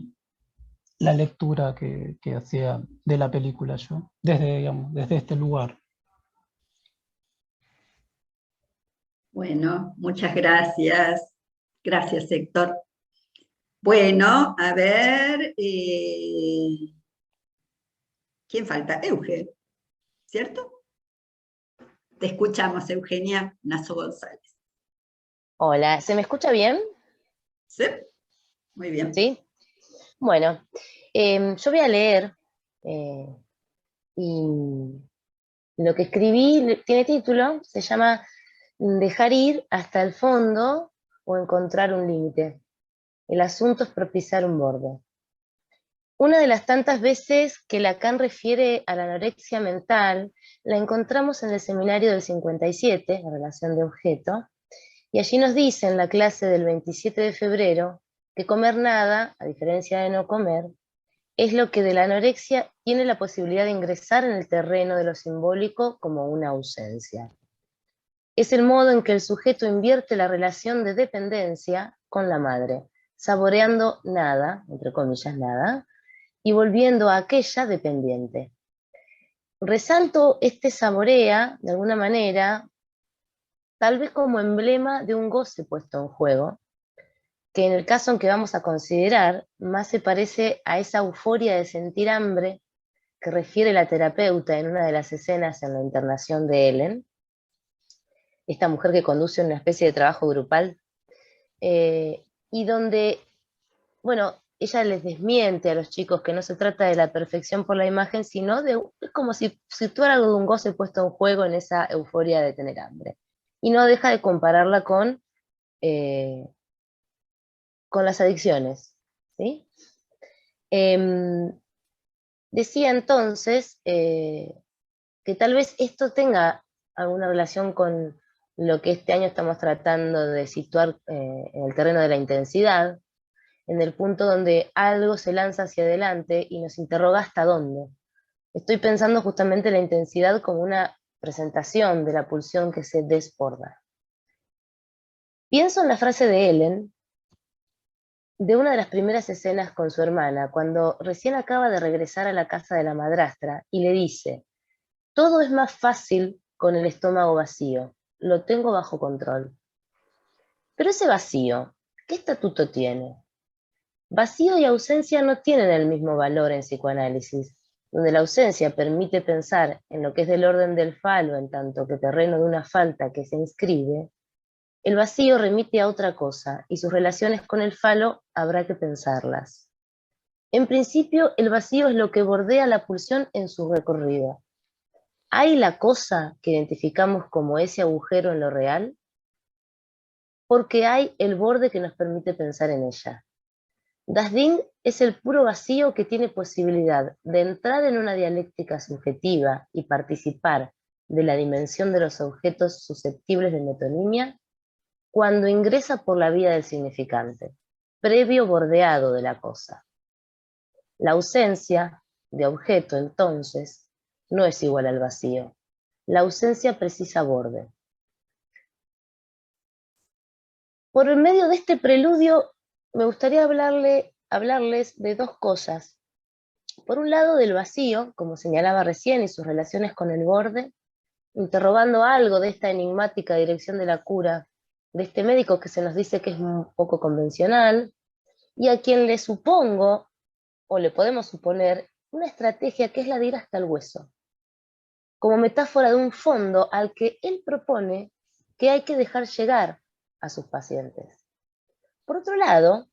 lectura que hacía de la película yo, digamos, desde este lugar. Bueno, muchas gracias. Gracias, Héctor. Bueno, a ver, ¿quién falta? Euge, ¿cierto? Te escuchamos, Eugenia Nazo González. Hola, ¿se me escucha bien? ¿Sí? Muy bien. Sí. Bueno, yo voy a leer y lo que escribí tiene título, se llama Dejar ir hasta el fondo o encontrar un límite. El asunto es propiciar un borde. Una de las tantas veces que Lacan refiere a la anorexia mental la encontramos en el seminario del 57, la relación de objeto, y allí nos dice en la clase del 27 de febrero que comer nada, a diferencia de no comer, es lo que de la anorexia tiene la posibilidad de ingresar en el terreno de lo simbólico como una ausencia. Es el modo en que el sujeto invierte la relación de dependencia con la madre, saboreando nada, entre comillas nada, y volviendo a aquella dependiente. Resalto este saborea, de alguna manera, tal vez como emblema de un goce puesto en juego, que en el caso en que vamos a considerar, más se parece a esa euforia de sentir hambre que refiere la terapeuta en una de las escenas en la internación de Ellen, esta mujer que conduce una especie de trabajo grupal, y donde, bueno, ella les desmiente a los chicos que no se trata de la perfección por la imagen, sino es como si situara algo de un goce puesto en juego en esa euforia de tener hambre. Y no deja de compararla con las adicciones, ¿sí? Decía entonces que tal vez esto tenga alguna relación con lo que este año estamos tratando de situar en el terreno de la intensidad, en el punto donde algo se lanza hacia adelante y nos interroga hasta dónde. Estoy pensando justamente en la intensidad como una presentación de la pulsión que se desborda. Pienso en la frase de Ellen, de una de las primeras escenas con su hermana, cuando recién acaba de regresar a la casa de la madrastra y le dice, Todo es más fácil con el estómago vacío. Lo tengo bajo control. Pero ese vacío, ¿qué estatuto tiene? Vacío y ausencia no tienen el mismo valor en psicoanálisis, donde la ausencia permite pensar en lo que es del orden del falo en tanto que terreno de una falta que se inscribe. El vacío remite a otra cosa y sus relaciones con el falo habrá que pensarlas. En principio, el vacío es lo que bordea la pulsión en su recorrido. ¿Hay la cosa que identificamos como ese agujero en lo real? Porque hay el borde que nos permite pensar en ella. Das Ding es el puro vacío que tiene posibilidad de entrar en una dialéctica subjetiva y participar de la dimensión de los objetos susceptibles de metonimia cuando ingresa por la vía del significante, previo bordeado de la cosa. La ausencia de objeto, entonces, no es igual al vacío. La ausencia precisa borde. Por el medio de este preludio, me gustaría hablarles de dos cosas. Por un lado, del vacío, como señalaba recién, y sus relaciones con el borde, interrogando algo de esta enigmática dirección de la cura, de este médico que se nos dice que es un poco convencional, y a quien le supongo, o le podemos suponer, una estrategia que es la de ir hasta el hueso, como metáfora de un fondo al que él propone que hay que dejar llegar a sus pacientes. Por otro lado,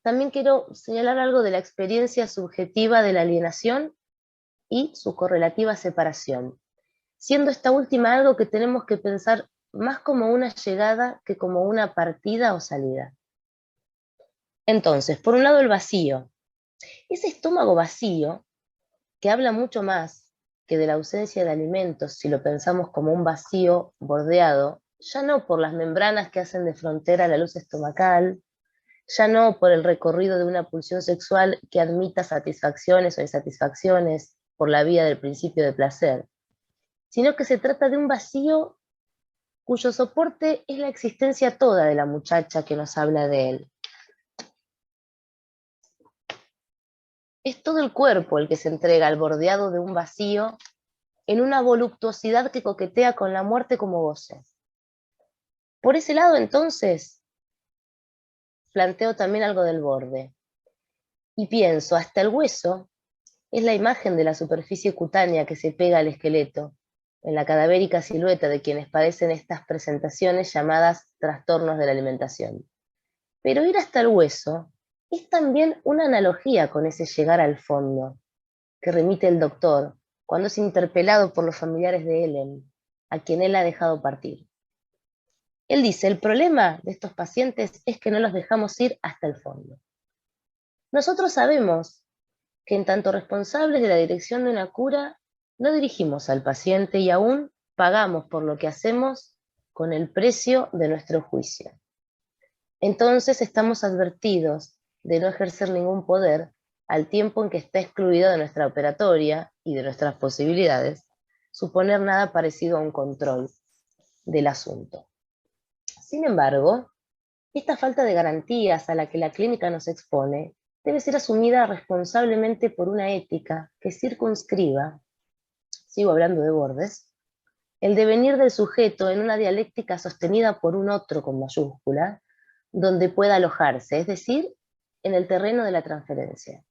también quiero señalar algo de la experiencia subjetiva de la alienación y su correlativa separación, siendo esta última algo que tenemos que pensar más como una llegada que como una partida o salida. Entonces, por un lado el vacío. Ese estómago vacío, que habla mucho más que de la ausencia de alimentos si lo pensamos como un vacío bordeado, ya no por las membranas que hacen de frontera la luz estomacal, ya no por el recorrido de una pulsión sexual que admita satisfacciones o insatisfacciones por la vía del principio de placer, sino que se trata de un vacío cuyo soporte es la existencia toda de la muchacha que nos habla de él. Es todo el cuerpo el que se entrega al bordeado de un vacío en una voluptuosidad que coquetea con la muerte como goce. Por ese lado, entonces, planteo también algo del borde. Y pienso, hasta el hueso es la imagen de la superficie cutánea que se pega al esqueleto, en la cadavérica silueta de quienes padecen estas presentaciones llamadas trastornos de la alimentación. Pero ir hasta el hueso es también una analogía con ese llegar al fondo, que remite el doctor cuando es interpelado por los familiares de Ellen, a quien él ha dejado partir. Él dice, el problema de estos pacientes es que no los dejamos ir hasta el fondo. Nosotros sabemos que en tanto responsables de la dirección de una cura, no dirigimos al paciente y aún pagamos por lo que hacemos con el precio de nuestro juicio. Entonces estamos advertidos de no ejercer ningún poder al tiempo en que está excluido de nuestra operatoria y de nuestras posibilidades, suponer nada parecido a un control del asunto. Sin embargo, esta falta de garantías a la que la clínica nos expone debe ser asumida responsablemente por una ética que circunscriba, sigo hablando de bordes, el devenir del sujeto en una dialéctica sostenida por un otro con mayúscula, donde pueda alojarse, es decir, en el terreno de la transferencia.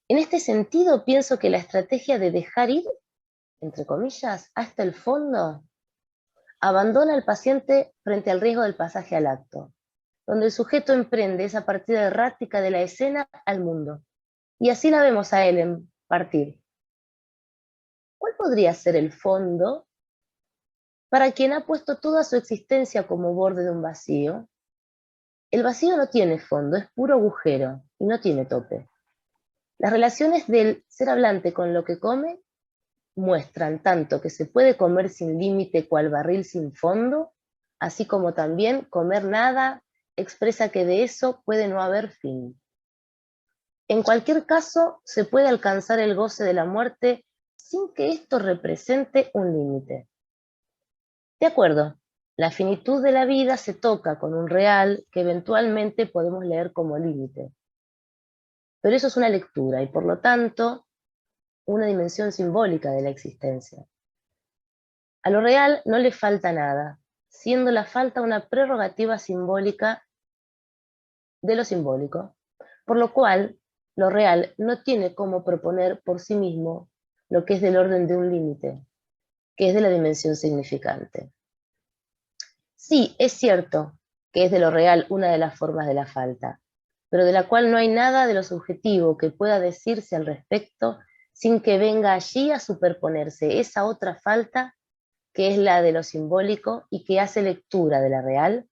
En este sentido, pienso que la estrategia de dejar ir, entre comillas, hasta el fondo, abandona al paciente frente al riesgo del pasaje al acto, donde el sujeto emprende esa partida errática de la escena al mundo. Y así la vemos a Ellen partir. ¿Cuál podría ser el fondo para quien ha puesto toda su existencia como borde de un vacío? El vacío no tiene fondo, es puro agujero y no tiene tope. Las relaciones del ser hablante con lo que come muestran tanto que se puede comer sin límite cual barril sin fondo, así como también comer nada expresa que de eso puede no haber fin. En cualquier caso, se puede alcanzar el goce de la muerte sin que esto represente un límite. De acuerdo, la finitud de la vida se toca con un real que eventualmente podemos leer como límite. Pero eso es una lectura y por lo tanto una dimensión simbólica de la existencia. A lo real no le falta nada, siendo la falta una prerrogativa simbólica de lo simbólico, por lo cual lo real no tiene cómo proponer por sí mismo lo que es del orden de un límite, que es de la dimensión significante. Sí, es cierto que es de lo real una de las formas de la falta, pero de la cual no hay nada de lo subjetivo que pueda decirse al respecto sin que venga allí a superponerse esa otra falta que es la de lo simbólico y que hace lectura de la real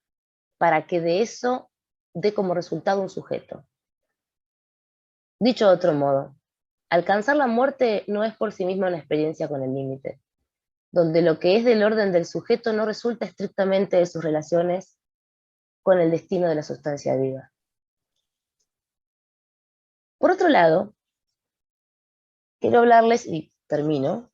para que de eso dé como resultado un sujeto. Dicho de otro modo, alcanzar la muerte no es por sí misma una experiencia con el límite, donde lo que es del orden del sujeto no resulta estrictamente de sus relaciones con el destino de la sustancia viva. Por otro lado, quiero hablarles, y termino,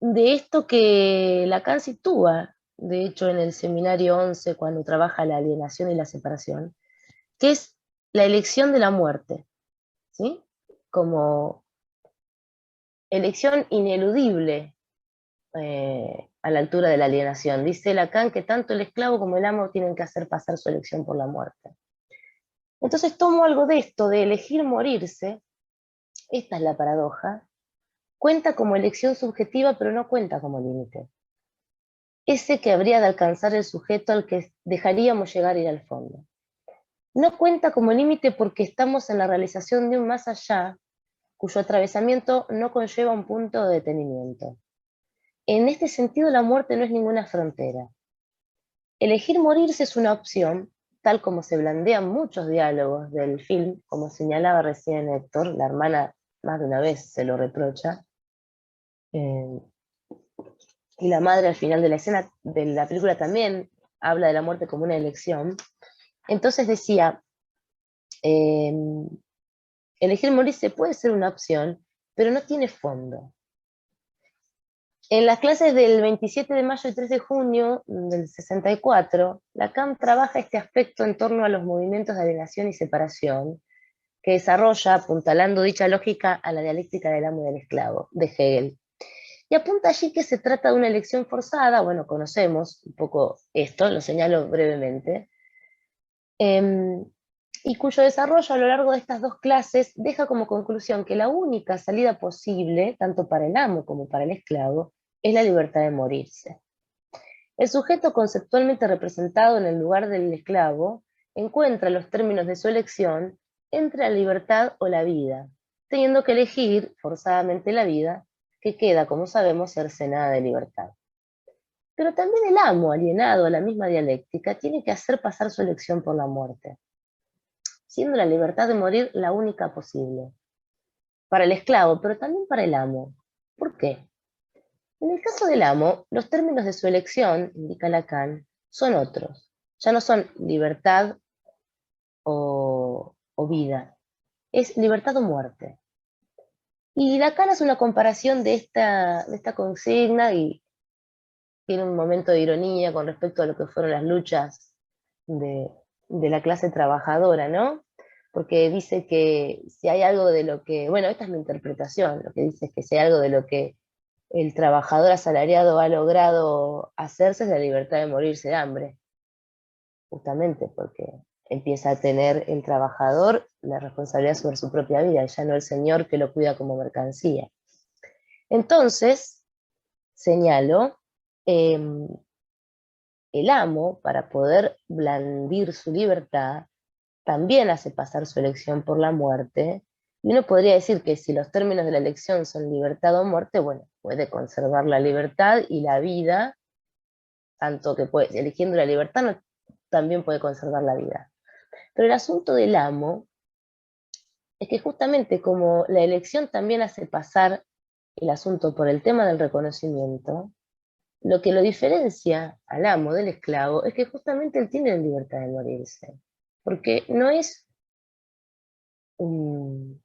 de esto que Lacan sitúa, de hecho en el seminario 11, cuando trabaja la alienación y la separación, que es la elección de la muerte, ¿sí? Como elección ineludible a la altura de la alienación. Dice Lacan que tanto el esclavo como el amo tienen que hacer pasar su elección por la muerte. Entonces tomo algo de esto, de elegir morirse, esta es la paradoja, cuenta como elección subjetiva, pero no cuenta como límite. Ese que habría de alcanzar el sujeto al que dejaríamos llegar a ir al fondo. No cuenta como límite porque estamos en la realización de un más allá, cuyo atravesamiento no conlleva un punto de detenimiento. En este sentido, la muerte no es ninguna frontera. Elegir morirse es una opción, tal como se blandean muchos diálogos del film, como señalaba recién Héctor, la hermana más de una vez se lo reprocha, y la madre al final de la escena de la película también habla de la muerte como una elección. Entonces decía, elegir morirse puede ser una opción, pero no tiene fondo. En las clases del 27 de mayo y 3 de junio del 64, Lacan trabaja este aspecto en torno a los movimientos de alienación y separación, que desarrolla, apuntalando dicha lógica a la dialéctica del amo y del esclavo, de Hegel. Y apunta allí que se trata de una elección forzada, bueno, conocemos un poco esto, lo señalo brevemente, y cuyo desarrollo a lo largo de estas dos clases deja como conclusión que la única salida posible, tanto para el amo como para el esclavo, es la libertad de morirse. El sujeto conceptualmente representado en el lugar del esclavo encuentra los términos de su elección entre la libertad o la vida, teniendo que elegir forzadamente la vida, que queda, como sabemos, cercenada de libertad. Pero también el amo, alienado a la misma dialéctica, tiene que hacer pasar su elección por la muerte, siendo la libertad de morir la única posible. Para el esclavo, pero también para el amo. ¿Por qué? En el caso del amo, los términos de su elección, indica Lacan, son otros. Ya no son libertad o vida, es libertad o muerte. Y Lacan hace una comparación de esta consigna y tiene un momento de ironía con respecto a lo que fueron las luchas de la clase trabajadora, ¿no? Porque dice que si hay algo de lo que, bueno, esta es mi interpretación, lo que dice es que si hay algo de lo que el trabajador asalariado ha logrado hacerse es la libertad de morirse de hambre, justamente porque empieza a tener el trabajador la responsabilidad sobre su propia vida, ya no el señor que lo cuida como mercancía. Entonces, señalo, el amo, para poder blandir su libertad, también hace pasar su elección por la muerte, y uno podría decir que si los términos de la elección son libertad o muerte, bueno, puede conservar la libertad y la vida, tanto que puede, eligiendo la libertad también puede conservar la vida. Pero el asunto del amo es que justamente como la elección también hace pasar el asunto por el tema del reconocimiento, lo que lo diferencia al amo del esclavo es que justamente él tiene la libertad de morirse, porque no es un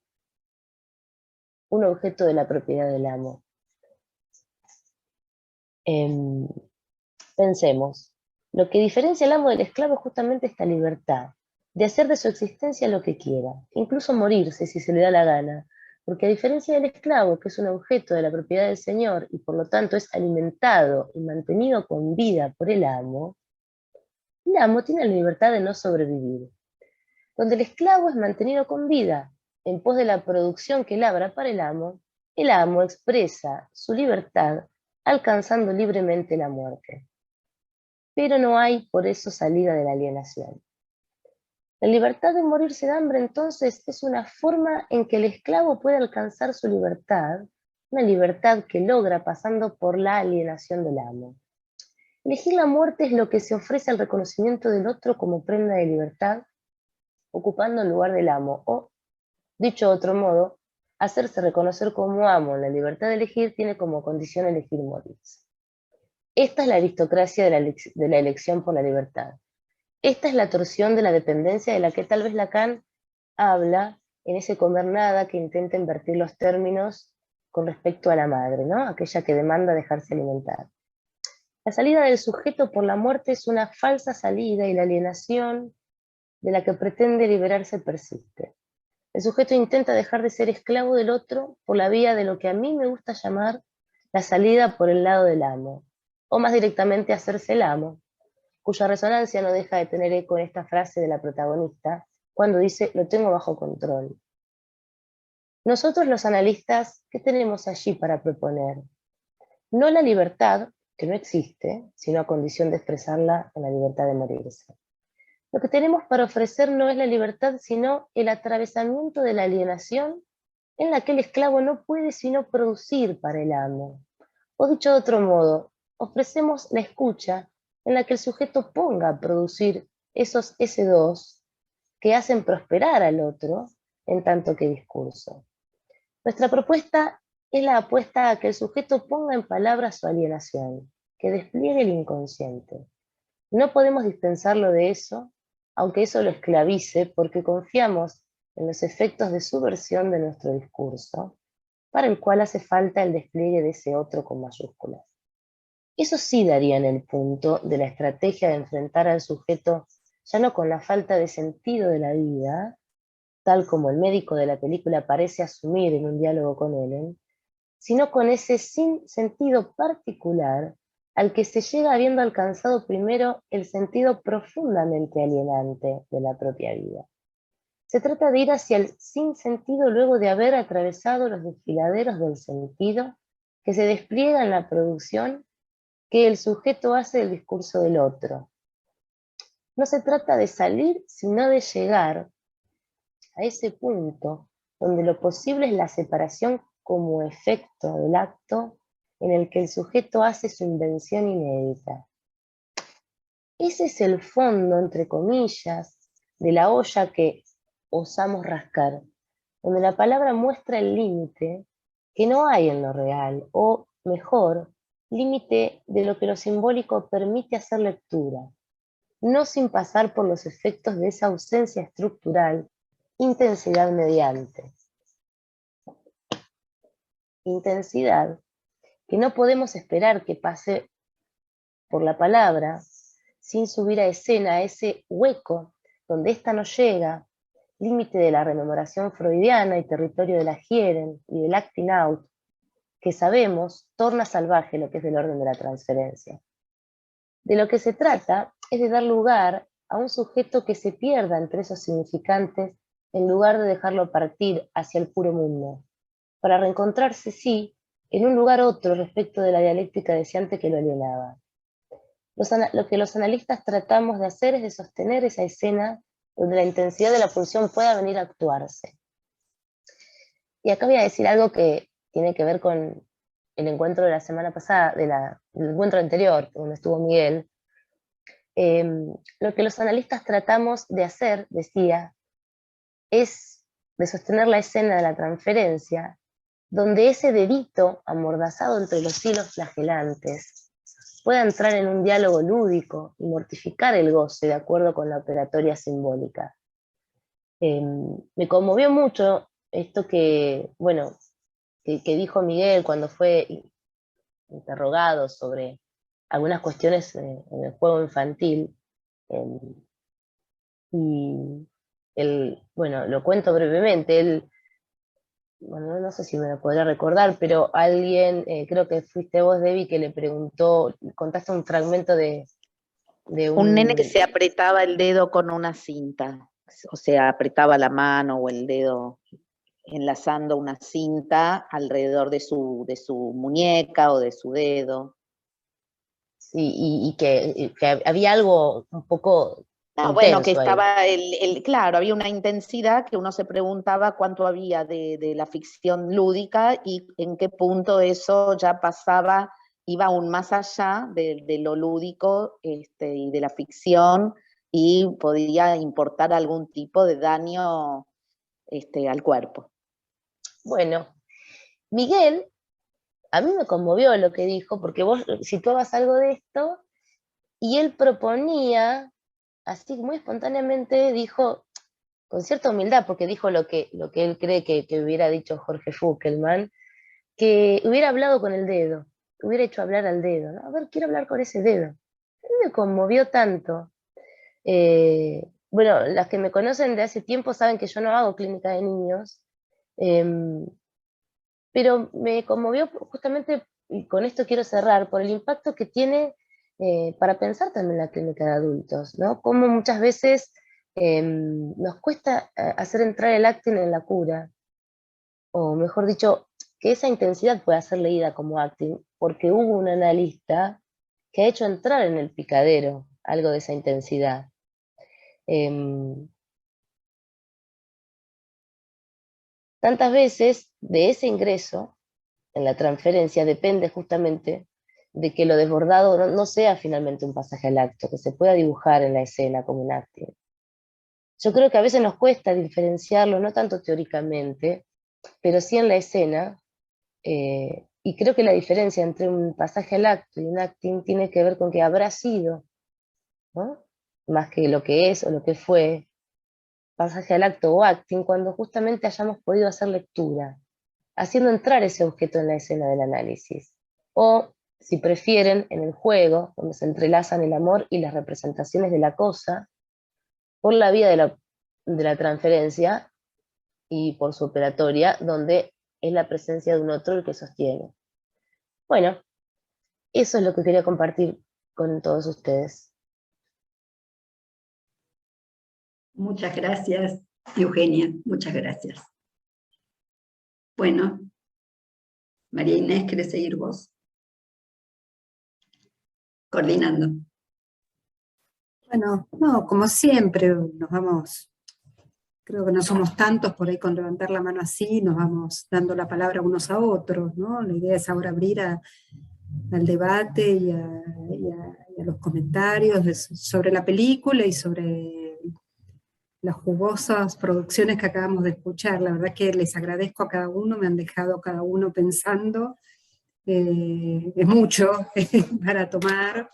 objeto de la propiedad del amo. Pensemos, lo que diferencia al amo del esclavo es justamente esta libertad, de hacer de su existencia lo que quiera, incluso morirse si se le da la gana, Porque a diferencia del esclavo, que es un objeto de la propiedad del señor y por lo tanto es alimentado y mantenido con vida por el amo tiene la libertad de no sobrevivir. Donde el esclavo es mantenido con vida en pos de la producción que labra para el amo expresa su libertad alcanzando libremente la muerte. Pero no hay por eso salida de la alienación. La libertad de morirse de hambre, entonces, es una forma en que el esclavo puede alcanzar su libertad, una libertad que logra pasando por la alienación del amo. Elegir la muerte es lo que se ofrece al reconocimiento del otro como prenda de libertad, ocupando el lugar del amo, o, dicho de otro modo, hacerse reconocer como amo en la libertad de elegir tiene como condición elegir morirse. Esta es la aristocracia de la elección por la libertad. Esta es la torsión de la dependencia de la que tal vez Lacan habla en ese comer nada que intenta invertir los términos con respecto a la madre, ¿no? Aquella que demanda dejarse alimentar. La salida del sujeto por la muerte es una falsa salida y la alienación de la que pretende liberarse persiste. El sujeto intenta dejar de ser esclavo del otro por la vía de lo que a mí me gusta llamar la salida por el lado del amo, o más directamente hacerse el amo, cuya resonancia no deja de tener eco en esta frase de la protagonista, cuando dice, lo tengo bajo control. Nosotros los analistas, ¿qué tenemos allí para proponer? No la libertad, que no existe, sino a condición de expresarla en la libertad de morirse. Lo que tenemos para ofrecer no es la libertad, sino el atravesamiento de la alienación en la que el esclavo no puede sino producir para el amo. O dicho de otro modo, ofrecemos la escucha en la que el sujeto ponga a producir esos S2 que hacen prosperar al otro en tanto que discurso. Nuestra propuesta es la apuesta a que el sujeto ponga en palabras su alienación, que despliegue el inconsciente. No podemos dispensarlo de eso, aunque eso lo esclavice, porque confiamos en los efectos de subversión de nuestro discurso, para el cual hace falta el despliegue de ese otro con mayúsculas. Eso sí daría en el punto de la estrategia de enfrentar al sujeto ya no con la falta de sentido de la vida, tal como el médico de la película parece asumir en un diálogo con Ellen, sino con ese sin sentido particular al que se llega habiendo alcanzado primero el sentido profundamente alienante de la propia vida. Se trata de ir hacia el sinsentido luego de haber atravesado los desfiladeros del sentido que se despliega en la producción que el sujeto hace del discurso del otro. No se trata de salir, sino de llegar a ese punto donde lo posible es la separación como efecto del acto en el que el sujeto hace su invención inédita. Ese es el fondo, entre comillas, de la olla que osamos rascar, donde la palabra muestra el límite que no hay en lo real, o mejor, límite de lo que lo simbólico permite hacer lectura, no sin pasar por los efectos de esa ausencia estructural, intensidad mediante. Intensidad que no podemos esperar que pase por la palabra sin subir a escena, a ese hueco donde ésta no llega, límite de la rememoración freudiana y territorio de la Hieren y del acting out, que sabemos torna salvaje lo que es del orden de la transferencia. De lo que se trata es de dar lugar a un sujeto que se pierda entre esos significantes en lugar de dejarlo partir hacia el puro mundo, para reencontrarse, sí, en un lugar otro respecto de la dialéctica deseante que lo alienaba. Lo que los analistas tratamos de hacer es de sostener esa escena donde la intensidad de la pulsión pueda venir a actuarse. Y acá voy a decir algo que tiene que ver con el encuentro de la semana pasada, del encuentro anterior, donde estuvo Miguel. Lo que los analistas tratamos de hacer, decía, es de sostener la escena de la transferencia, donde ese dedito amordazado entre los hilos flagelantes pueda entrar en un diálogo lúdico y mortificar el goce de acuerdo con la operatoria simbólica. Me conmovió mucho esto que dijo Miguel cuando fue interrogado sobre algunas cuestiones en el juego infantil. Y lo cuento brevemente, él bueno, no sé si me lo podrá recordar, pero alguien, creo que fuiste vos, Debbie, que le preguntó, contaste un fragmento de Un nene que un... se apretaba el dedo con una cinta, o sea, apretaba la mano o el dedo enlazando una cinta alrededor de su muñeca o de su dedo. Sí, que había algo un poco No, bueno, que intenso ahí. estaba, claro, había una intensidad que uno se preguntaba cuánto había de la ficción lúdica y en qué punto eso ya pasaba, iba aún más allá de lo lúdico y de la ficción y podía importar algún tipo de daño al cuerpo. Bueno, Miguel, a mí me conmovió lo que dijo, porque vos situabas algo de esto, y él proponía, así muy espontáneamente, dijo, con cierta humildad, porque dijo lo que él cree que hubiera dicho Jorge Fuckelman, que hubiera hablado con el dedo, que hubiera hecho hablar al dedo, ¿no? A ver, quiero hablar con ese dedo. A mí me conmovió tanto. Bueno, las que me conocen de hace tiempo saben que yo no hago clínica de niños, pero me conmovió justamente, y con esto quiero cerrar, por el impacto que tiene para pensar también la clínica de adultos, ¿no? Cómo muchas veces nos cuesta hacer entrar el acting en la cura, o mejor dicho, que esa intensidad pueda ser leída como acting, porque hubo un analista que ha hecho entrar en el picadero algo de esa intensidad. Tantas veces de ese ingreso en la transferencia depende justamente de que lo desbordado no sea finalmente un pasaje al acto, que se pueda dibujar en la escena como un acting. Yo creo que a veces nos cuesta diferenciarlo, no tanto teóricamente, pero sí en la escena, y creo que la diferencia entre un pasaje al acto y un acting tiene que ver con que habrá sido, ¿no? Más que lo que es o lo que fue, pasaje al acto o acting, cuando justamente hayamos podido hacer lectura, haciendo entrar ese objeto en la escena del análisis. O, si prefieren, en el juego, donde se entrelazan el amor y las representaciones de la cosa, por la vía de la transferencia y por su operatoria, donde es la presencia de un otro el que sostiene. Bueno, eso es lo que quería compartir con todos ustedes. Muchas gracias, Eugenia, muchas gracias. Bueno, María Inés, ¿querés seguir vos? Coordinando. Bueno, no, como siempre, nos vamos, creo que no somos tantos por ahí con levantar la mano así, nos vamos dando la palabra unos a otros, ¿no? La idea es ahora abrir al debate y a los comentarios sobre la película y sobre las jugosas producciones que acabamos de escuchar. La verdad que les agradezco a cada uno, me han dejado cada uno pensando. Es mucho para tomar.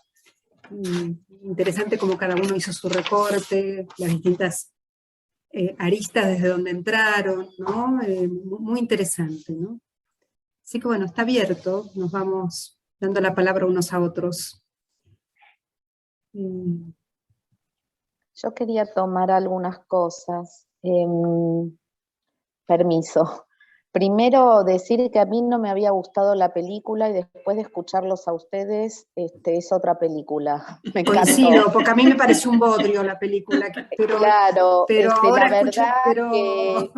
Interesante cómo cada uno hizo su recorte, las distintas aristas desde donde entraron, ¿no? Muy interesante, ¿no? Así que bueno, está abierto, nos vamos dando la palabra unos a otros. Yo quería tomar algunas cosas. Permiso. Primero decir que a mí no me había gustado la película y después de escucharlos a ustedes, es otra película. Me encantó. Coincido, porque a mí me pareció un bodrio la película, pero, Claro, ahora la escucho, verdad que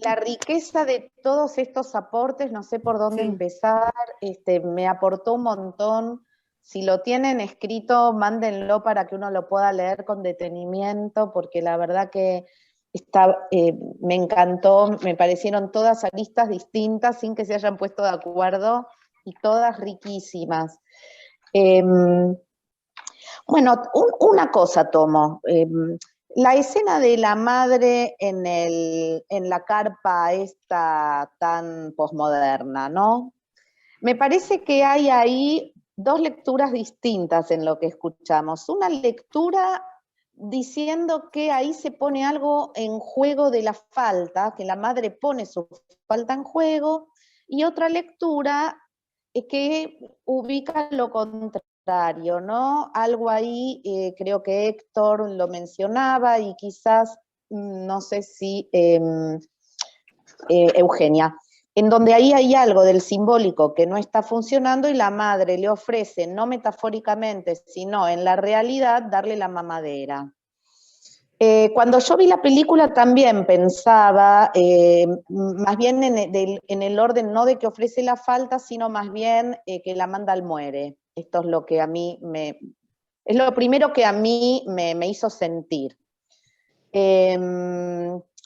la riqueza de todos estos aportes, no sé por dónde Sí. empezar, me aportó un montón. Si lo tienen escrito, mándenlo para que uno lo pueda leer con detenimiento, porque la verdad que me encantó, me parecieron todas aristas distintas sin que se hayan puesto de acuerdo y todas riquísimas. Bueno, una cosa tomo. La escena de la madre en la carpa esta tan posmoderna, ¿no? Me parece que hay ahí dos lecturas distintas en lo que escuchamos. Una lectura diciendo que ahí se pone algo en juego de la falta, que la madre pone su falta en juego, y otra lectura que ubica lo contrario, ¿no? Algo ahí, creo que Héctor lo mencionaba y quizás, no sé si Eugenia, en donde ahí hay algo del simbólico que no está funcionando y la madre le ofrece, no metafóricamente, sino en la realidad, darle la mamadera. Cuando yo vi la película también pensaba, más bien en el orden no de que ofrece la falta, sino más bien que la manda al muere. Esto es lo que a mí es lo primero que a mí me hizo sentir.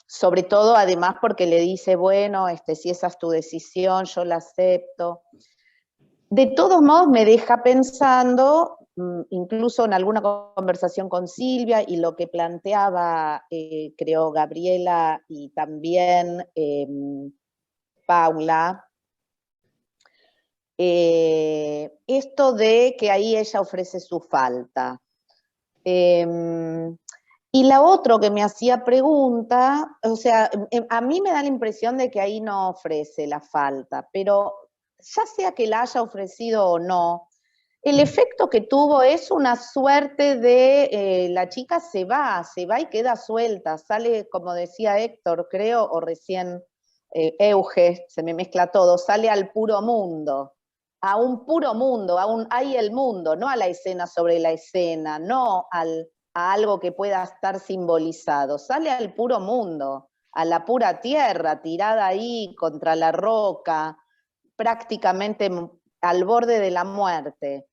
Sobre todo, además, porque le dice, bueno, si esa es tu decisión, yo la acepto. De todos modos, me deja pensando, incluso en alguna conversación con Silvia, y lo que planteaba, creo, Gabriela y también Paula, esto de que ahí ella ofrece su falta. Y la otra que me hacía pregunta, o sea, a mí me da la impresión de que ahí no ofrece la falta, pero ya sea que la haya ofrecido o no, el efecto que tuvo es una suerte de la chica se va y queda suelta, sale, como decía Héctor, creo, o recién Euge, se me mezcla todo, sale al puro mundo, a un puro mundo, hay el mundo, no a la escena sobre la escena, no a algo que pueda estar simbolizado, sale al puro mundo, a la pura tierra, tirada ahí contra la roca, prácticamente al borde de la muerte.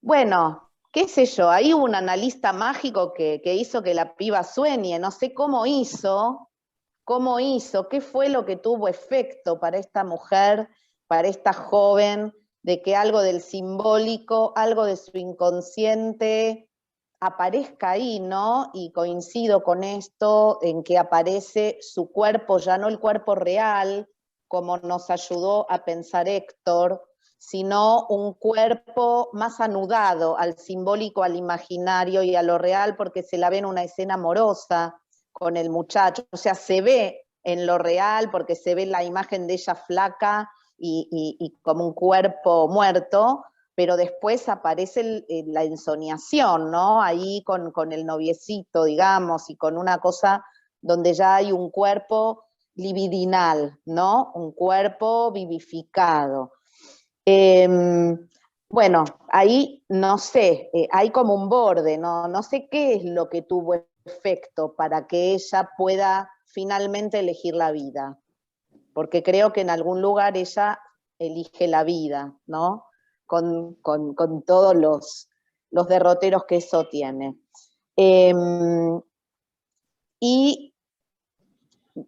Bueno, qué sé yo, hay un analista mágico que hizo que la piba sueñe, no sé cómo hizo, qué fue lo que tuvo efecto para esta mujer, para esta joven, de que algo del simbólico, algo de su inconsciente aparezca ahí, ¿no? Y coincido con esto en que aparece su cuerpo, ya no el cuerpo real, como nos ayudó a pensar Héctor, sino un cuerpo más anudado al simbólico, al imaginario y a lo real, porque se la ve en una escena amorosa con el muchacho, o sea, se ve en lo real, porque se ve la imagen de ella flaca y como un cuerpo muerto, pero después aparece la ensoñación, ¿no? Ahí con el noviecito, digamos, y con una cosa donde ya hay un cuerpo libidinal, ¿no? Un cuerpo vivificado. Bueno, ahí no sé, hay como un borde, no sé qué es lo que tuvo efecto para que ella pueda finalmente elegir la vida, porque creo que en algún lugar ella elige la vida, ¿no? Con todos los derroteros que eso tiene. Y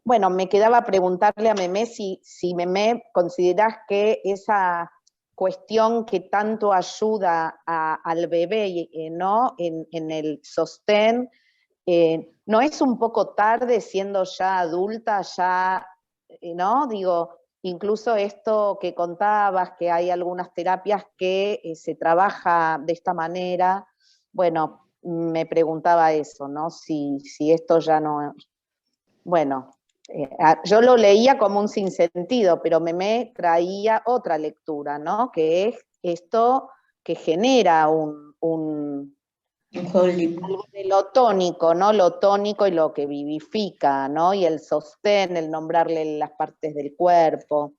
bueno, me quedaba preguntarle a Memé si Memé considerás que esa cuestión que tanto ayuda al bebé, ¿no? En el sostén, ¿no es un poco tarde siendo ya adulta, ya, ¿no? Digo, incluso esto que contabas, que hay algunas terapias que se trabaja de esta manera, bueno, me preguntaba eso, ¿no? Si esto ya no... Bueno, yo lo leía como un sinsentido, pero me traía otra lectura, ¿no? Que es esto que genera algo de lo tónico, ¿no? Lo tónico y lo que vivifica, ¿no? Y el sostén, el nombrarle las partes del cuerpo.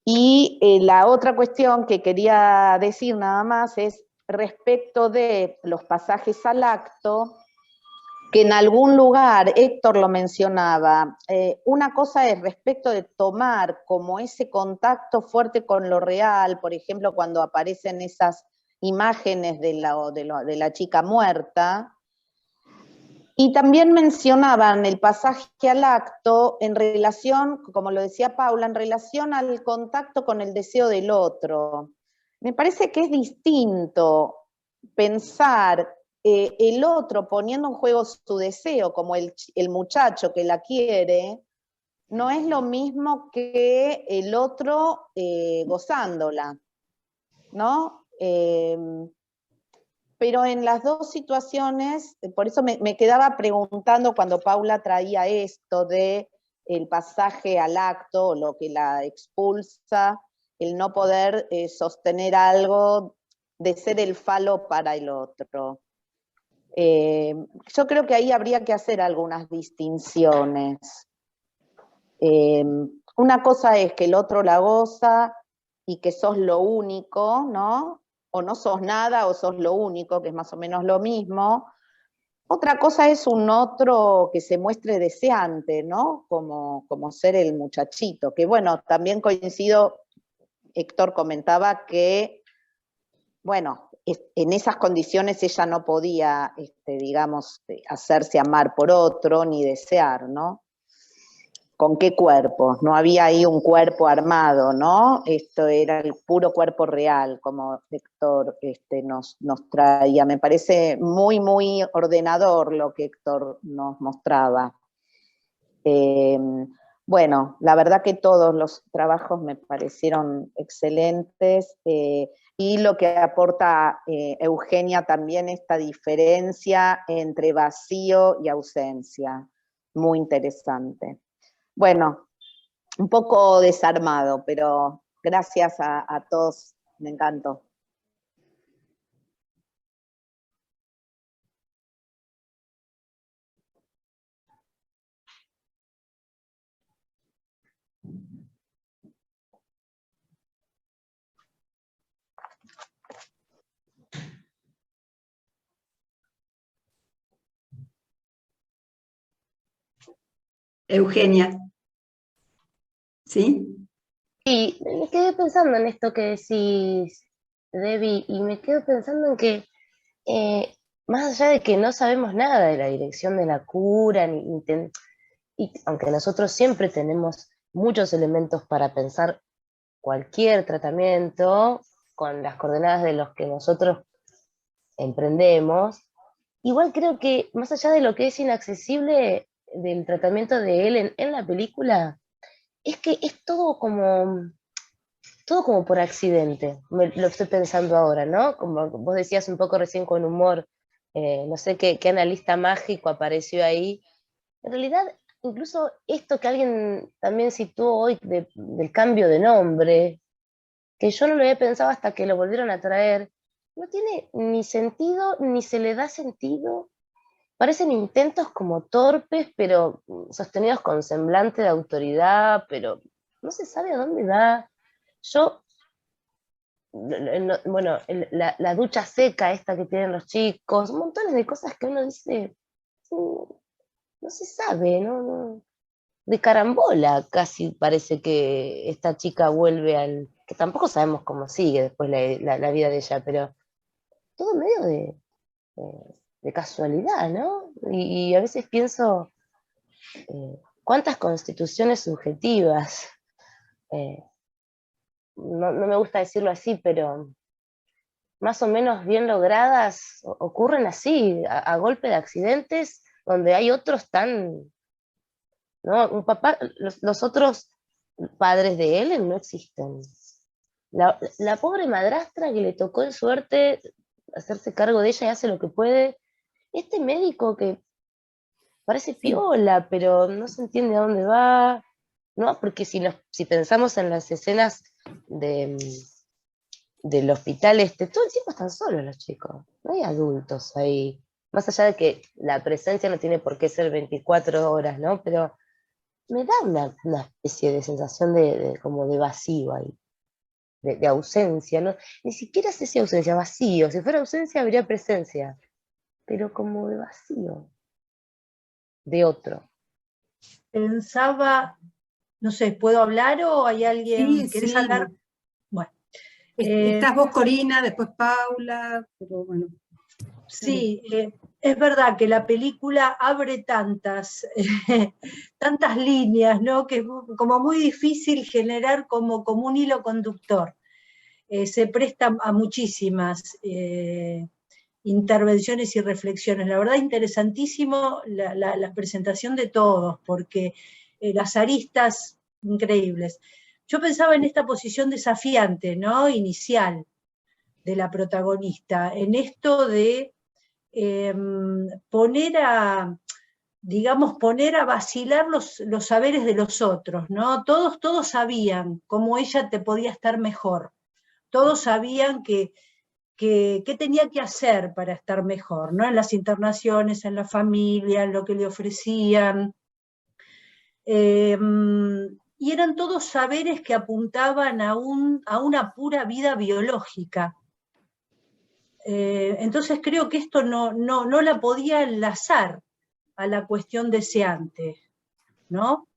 Y la otra cuestión que quería decir nada más es respecto de los pasajes al acto, que en algún lugar, Héctor lo mencionaba, una cosa es respecto de tomar como ese contacto fuerte con lo real, por ejemplo, cuando aparecen esas imágenes de la chica muerta, y también mencionaban el pasaje al acto en relación, como lo decía Paula, en relación al contacto con el deseo del otro. Me parece que es distinto pensar el otro poniendo en juego su deseo, como el muchacho que la quiere, no es lo mismo que el otro gozándola, ¿no? Pero en las dos situaciones, por eso me quedaba preguntando cuando Paula traía esto de el pasaje al acto, lo que la expulsa, el no poder sostener algo, de ser el falo para el otro. Yo creo que ahí habría que hacer algunas distinciones. Una cosa es que el otro la goza y que sos lo único, ¿no? O no sos nada o sos lo único, que es más o menos lo mismo. Otra cosa es un otro que se muestre deseante, ¿no? Como ser el muchachito, que bueno, también coincido, Héctor comentaba que, bueno, en esas condiciones ella no podía, digamos, hacerse amar por otro, ni desear, ¿no? ¿Con qué cuerpo? No había ahí un cuerpo armado, ¿no? Esto era el puro cuerpo real, como Héctor nos traía. Me parece muy, muy ordenador lo que Héctor nos mostraba. Bueno, la verdad que todos los trabajos me parecieron excelentes, y lo que aporta Eugenia también, esta diferencia entre vacío y ausencia, muy interesante. Bueno, un poco desarmado, pero gracias a todos, me encantó. Eugenia. ¿Sí? Sí, me quedé pensando en esto que decís, Debbie, y me quedo pensando en que más allá de que no sabemos nada de la dirección de la cura, y aunque nosotros siempre tenemos muchos elementos para pensar cualquier tratamiento con las coordenadas de los que nosotros emprendemos, igual creo que más allá de lo que es inaccesible del tratamiento de él en la película, es que es todo como por accidente, lo estoy pensando ahora, ¿no? Como vos decías un poco recién con humor, no sé qué analista mágico apareció ahí. En realidad, incluso esto que alguien también situó hoy del cambio de nombre, que yo no lo había pensado hasta que lo volvieron a traer, no tiene ni sentido, ni se le da sentido. Parecen intentos como torpes, pero sostenidos con semblante de autoridad, pero no se sabe a dónde va. Yo, bueno, la ducha seca esta que tienen los chicos, montones de cosas que uno dice, no se sabe, ¿no? De carambola casi parece que esta chica vuelve que tampoco sabemos cómo sigue después la vida de ella, pero todo medio de casualidad, ¿no? Y a veces pienso, ¿cuántas constituciones subjetivas? No me gusta decirlo así, pero más o menos bien logradas ocurren así, a golpe de accidentes, donde hay otros tan, ¿no? Un papá, los otros padres de él no existen. La pobre madrastra que le tocó en suerte hacerse cargo de ella y hace lo que puede. Este médico que parece piola, pero no se entiende a dónde va, ¿no? Porque si pensamos en las escenas del hospital, todo el tiempo están solos los chicos, no hay adultos ahí. Más allá de que la presencia no tiene por qué ser 24 horas, ¿no? Pero me da una especie de sensación como de vacío ahí, de ausencia, ¿no? Ni siquiera sé si ausencia, vacío. Si fuera ausencia habría presencia, pero como de vacío, de otro. Pensaba, no sé, ¿puedo hablar o hay alguien? Sí, ¿Querés sí. hablar? Bueno. Estás vos, Corina, después Paula, pero bueno. Sí, es verdad que la película abre tantas líneas, ¿no? Que es como muy difícil generar como un hilo conductor. Se presta a muchísimas intervenciones y reflexiones. La verdad, interesantísimo la presentación de todos, porque las aristas increíbles. Yo pensaba en esta posición desafiante, ¿no? Inicial de la protagonista, en esto de poner a vacilar los saberes de los otros, ¿no? Todos sabían cómo ella te podía estar mejor, todos sabían qué tenía que hacer para estar mejor, ¿no? En las internaciones, en la familia, en lo que le ofrecían. y eran todos saberes que apuntaban a una pura vida biológica. Entonces creo que esto no la podía enlazar a la cuestión deseante, ¿no?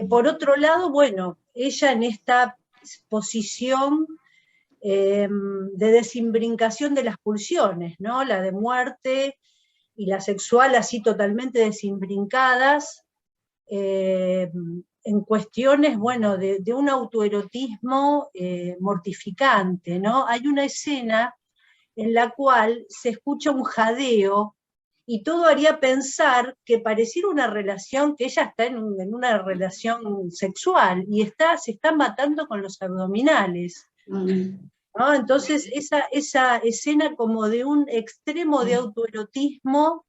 Por otro lado, bueno, ella en esta posición de desimbricación de las pulsiones, ¿no? La de muerte y la sexual así totalmente desimbricadas, en cuestiones, bueno, de un autoerotismo mortificante, ¿no? Hay una escena en la cual se escucha un jadeo y todo haría pensar que pareciera una relación, que ella está en una relación sexual y se está matando con los abdominales. ¿No? Entonces, esa escena como de un extremo de autoerotismo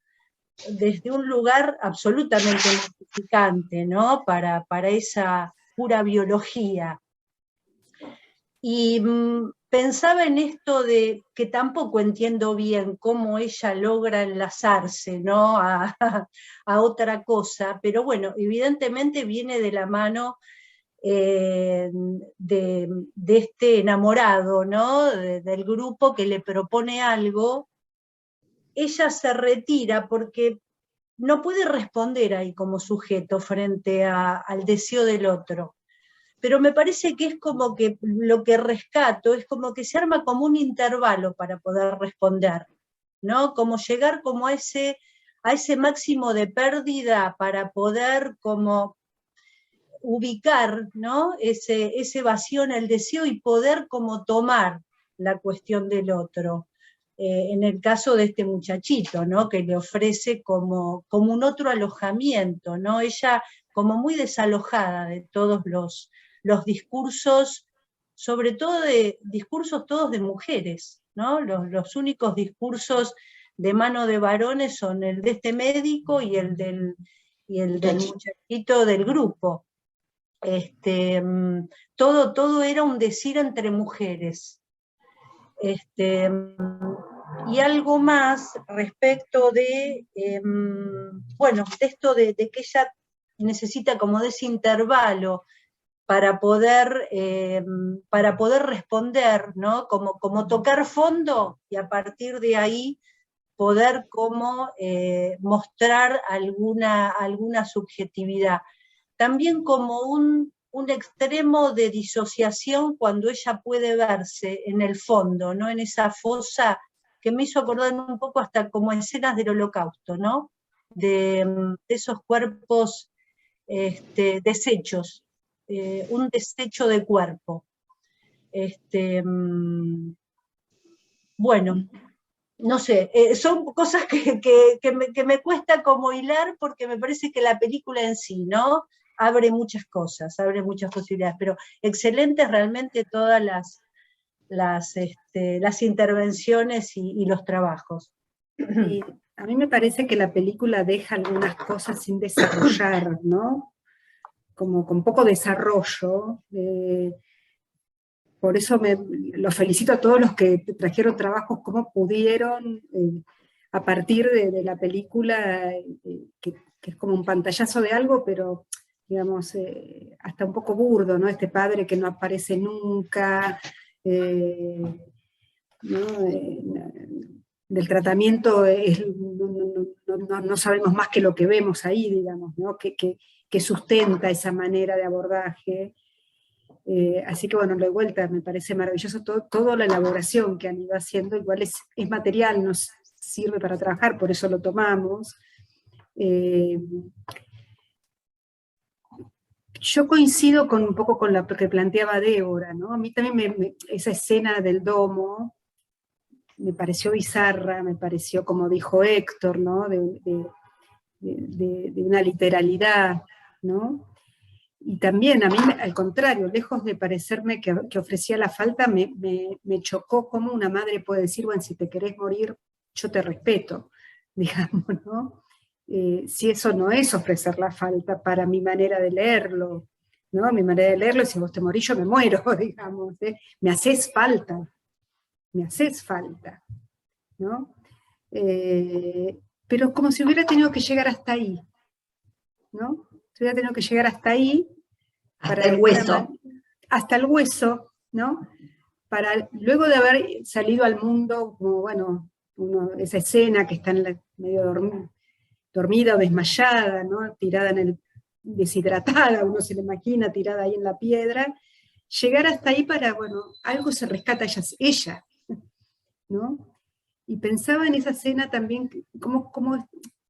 desde un lugar absolutamente mortificante, ¿no? Para esa pura biología. Y pensaba en esto de que tampoco entiendo bien cómo ella logra enlazarse, ¿no? a otra cosa, pero bueno, evidentemente viene de la mano de este enamorado, ¿no? Del grupo que le propone algo. Ella se retira porque no puede responder ahí como sujeto frente al deseo del otro. Pero me parece que es como que lo que rescato es como que se arma como un intervalo para poder responder, ¿no? Como llegar como a ese máximo de pérdida para poder como ubicar, ¿no? ese vacío en el deseo y poder como tomar la cuestión del otro. En el caso de este muchachito, ¿no? Que le ofrece como un otro alojamiento, ¿no? Ella como muy desalojada de todos los discursos, sobre todo de discursos todos de mujeres, ¿no? Los únicos discursos de mano de varones son el de este médico y el del muchachito del grupo. Todo era un decir entre mujeres. Y algo más respecto de, bueno, de esto de que ella necesita como de ese intervalo para poder responder, ¿no? Como tocar fondo y a partir de ahí poder como mostrar alguna subjetividad. También como un extremo de disociación cuando ella puede verse en el fondo, ¿no? En esa fosa que me hizo acordar un poco hasta como escenas del Holocausto, ¿no? De esos cuerpos deshechos, un desecho de cuerpo. Bueno, no sé, son cosas que me cuesta como hilar porque me parece que la película en sí, ¿no? Abre muchas cosas, abre muchas posibilidades, pero excelentes realmente todas las intervenciones y los trabajos. Y a mí me parece que la película deja algunas cosas sin desarrollar, ¿no? Como con poco desarrollo. Por eso los felicito a todos los que trajeron trabajos, cómo pudieron, a partir de la película, que es como un pantallazo de algo, pero digamos, hasta un poco burdo, ¿no? Este padre que no aparece nunca, ¿no? Del tratamiento no sabemos más que lo que vemos ahí, digamos, ¿no? Que sustenta esa manera de abordaje. Así que bueno, de vuelta, me parece maravilloso toda la elaboración que han ido haciendo, igual es material, nos sirve para trabajar, por eso lo tomamos. Yo coincido un poco con lo que planteaba Débora, ¿no? A mí también esa escena del domo me pareció bizarra, me pareció, como dijo Héctor, ¿no? de una literalidad, ¿no? Y también a mí, al contrario, lejos de parecerme que ofrecía la falta, me chocó cómo una madre puede decir, bueno, si te querés morir, yo te respeto, digamos, ¿no? Si eso no es ofrecer la falta para mi manera de leerlo, ¿no? Mi manera de leerlo es si vos te morís, yo me muero, digamos, ¿eh? Me haces falta, ¿no? Pero como si hubiera tenido que llegar hasta ahí, ¿no? Yo hubiera tenido que llegar hasta ahí. Hasta el hueso. Hasta el hueso, ¿no? Para, luego de haber salido al mundo, como, bueno, esa escena que está medio dormida o desmayada, ¿no? Tirada deshidratada, uno se la imagina tirada ahí en la piedra, llegar hasta ahí para, bueno, algo se rescata ella, ¿no? Y pensaba en esa escena también,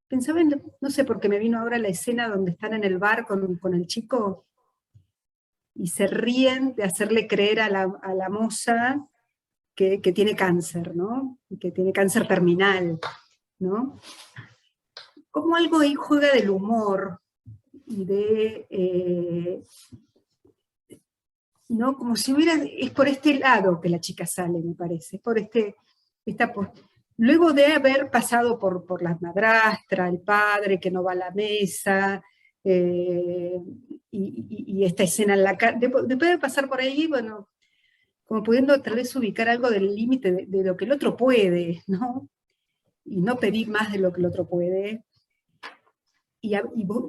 pensaba en, no sé por qué me vino ahora la escena donde están en el bar con el chico y se ríen de hacerle creer a la moza que tiene cáncer, ¿no? Que tiene cáncer terminal, ¿no? Como algo ahí juega del humor y ¿no? Como si es por este lado que la chica sale, me parece, luego de haber pasado por la madrastra, el padre que no va a la mesa, y esta escena en la casa, después de pasar por ahí, bueno, como pudiendo tal vez ubicar algo del límite de lo que el otro puede, ¿no? Y no pedir más de lo que el otro puede, y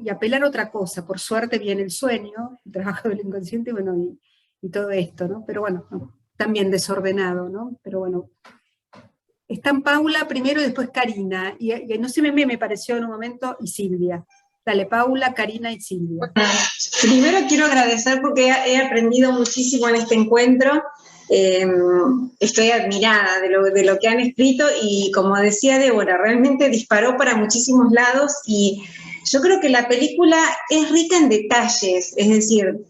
apelar a otra cosa. Por suerte viene el sueño, el trabajo del inconsciente, bueno, y todo esto, ¿no? Pero bueno, también desordenado, ¿no? Pero bueno, están Paula primero y después Karina, y no sé, me pareció en un momento, y Silvia. Dale, Paula, Karina y Silvia. Primero quiero agradecer porque he aprendido muchísimo en este encuentro. Estoy admirada de lo que han escrito y, como decía Débora, realmente disparó para muchísimos lados, y yo creo que la película es rica en detalles, es decir,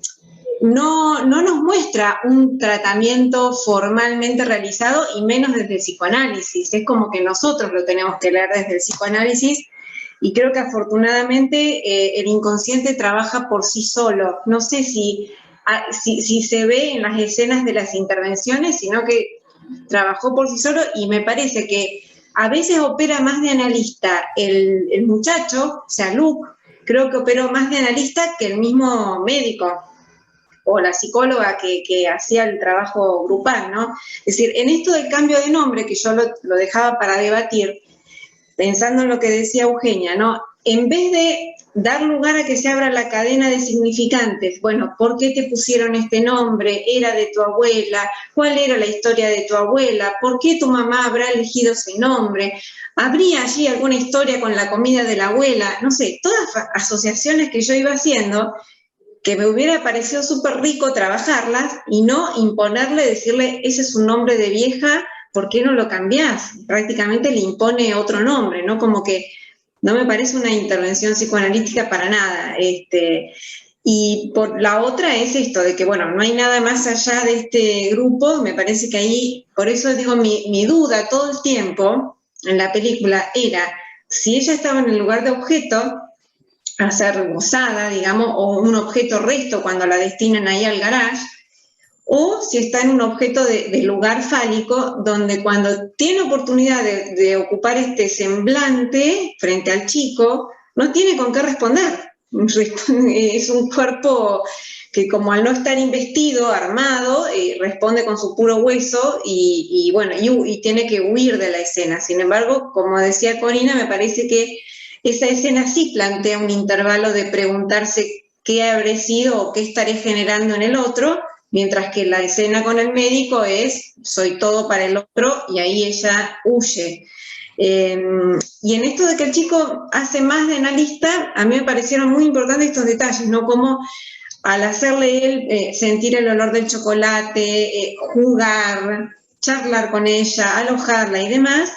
no nos muestra un tratamiento formalmente realizado, y menos desde el psicoanálisis. Es como que nosotros lo tenemos que leer desde el psicoanálisis, y creo que afortunadamente el inconsciente trabaja por sí solo. No sé si se ve en las escenas de las intervenciones, sino que trabajó por sí solo, y me parece que a veces opera más de analista el muchacho, o sea, Luke, creo que operó más de analista que el mismo médico o la psicóloga que hacía el trabajo grupal, ¿no? Es decir, en esto del cambio de nombre, que yo lo dejaba para debatir, pensando en lo que decía Eugenia, ¿no? En vez de dar lugar a que se abra la cadena de significantes, bueno, ¿por qué te pusieron este nombre? ¿Era de tu abuela? ¿Cuál era la historia de tu abuela? ¿Por qué tu mamá habrá elegido ese nombre? ¿Habría allí alguna historia con la comida de la abuela? No sé, todas asociaciones que yo iba haciendo, que me hubiera parecido súper rico trabajarlas y no imponerle, decirle, ese es un nombre de vieja, ¿por qué no lo cambiás? Prácticamente le impone otro nombre, ¿no? Como que no me parece una intervención psicoanalítica para nada. Y por la otra es esto, de que, bueno, no hay nada más allá de este grupo. Me parece que ahí, por eso digo, mi duda todo el tiempo en la película era si ella estaba en el lugar de objeto, a ser gozada, digamos, o un objeto resto cuando la destinan ahí al garage, o si está en un objeto de lugar fálico, donde cuando tiene oportunidad de ocupar este semblante frente al chico, no tiene con qué responder. Es un cuerpo que, como al no estar investido, armado, responde con su puro hueso y tiene que huir de la escena. Sin embargo, como decía Corina, me parece que esa escena sí plantea un intervalo de preguntarse qué habré sido o qué estaré generando en el otro, mientras que la escena con el médico es soy todo para el otro, y ahí ella huye. Y en esto de que el chico hace más de analista, a mí me parecieron muy importantes estos detalles, ¿no? Como al hacerle él sentir el olor del chocolate, jugar, charlar con ella, alojarla y demás,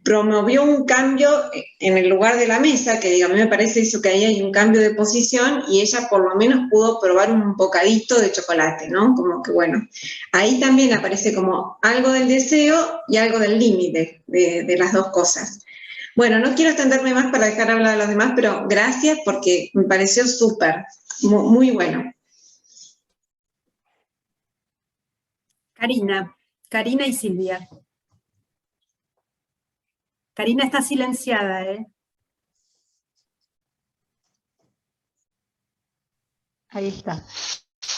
promovió un cambio en el lugar de la mesa, que digo, a mí me parece eso, que ahí hay un cambio de posición, y ella por lo menos pudo probar un bocadito de chocolate, ¿no? Como que bueno, ahí también aparece como algo del deseo y algo del límite de las dos cosas. Bueno, no quiero extenderme más para dejar hablar a los demás, pero gracias porque me pareció súper, muy bueno. Karina y Silvia. Karina está silenciada, ¿eh? Ahí está.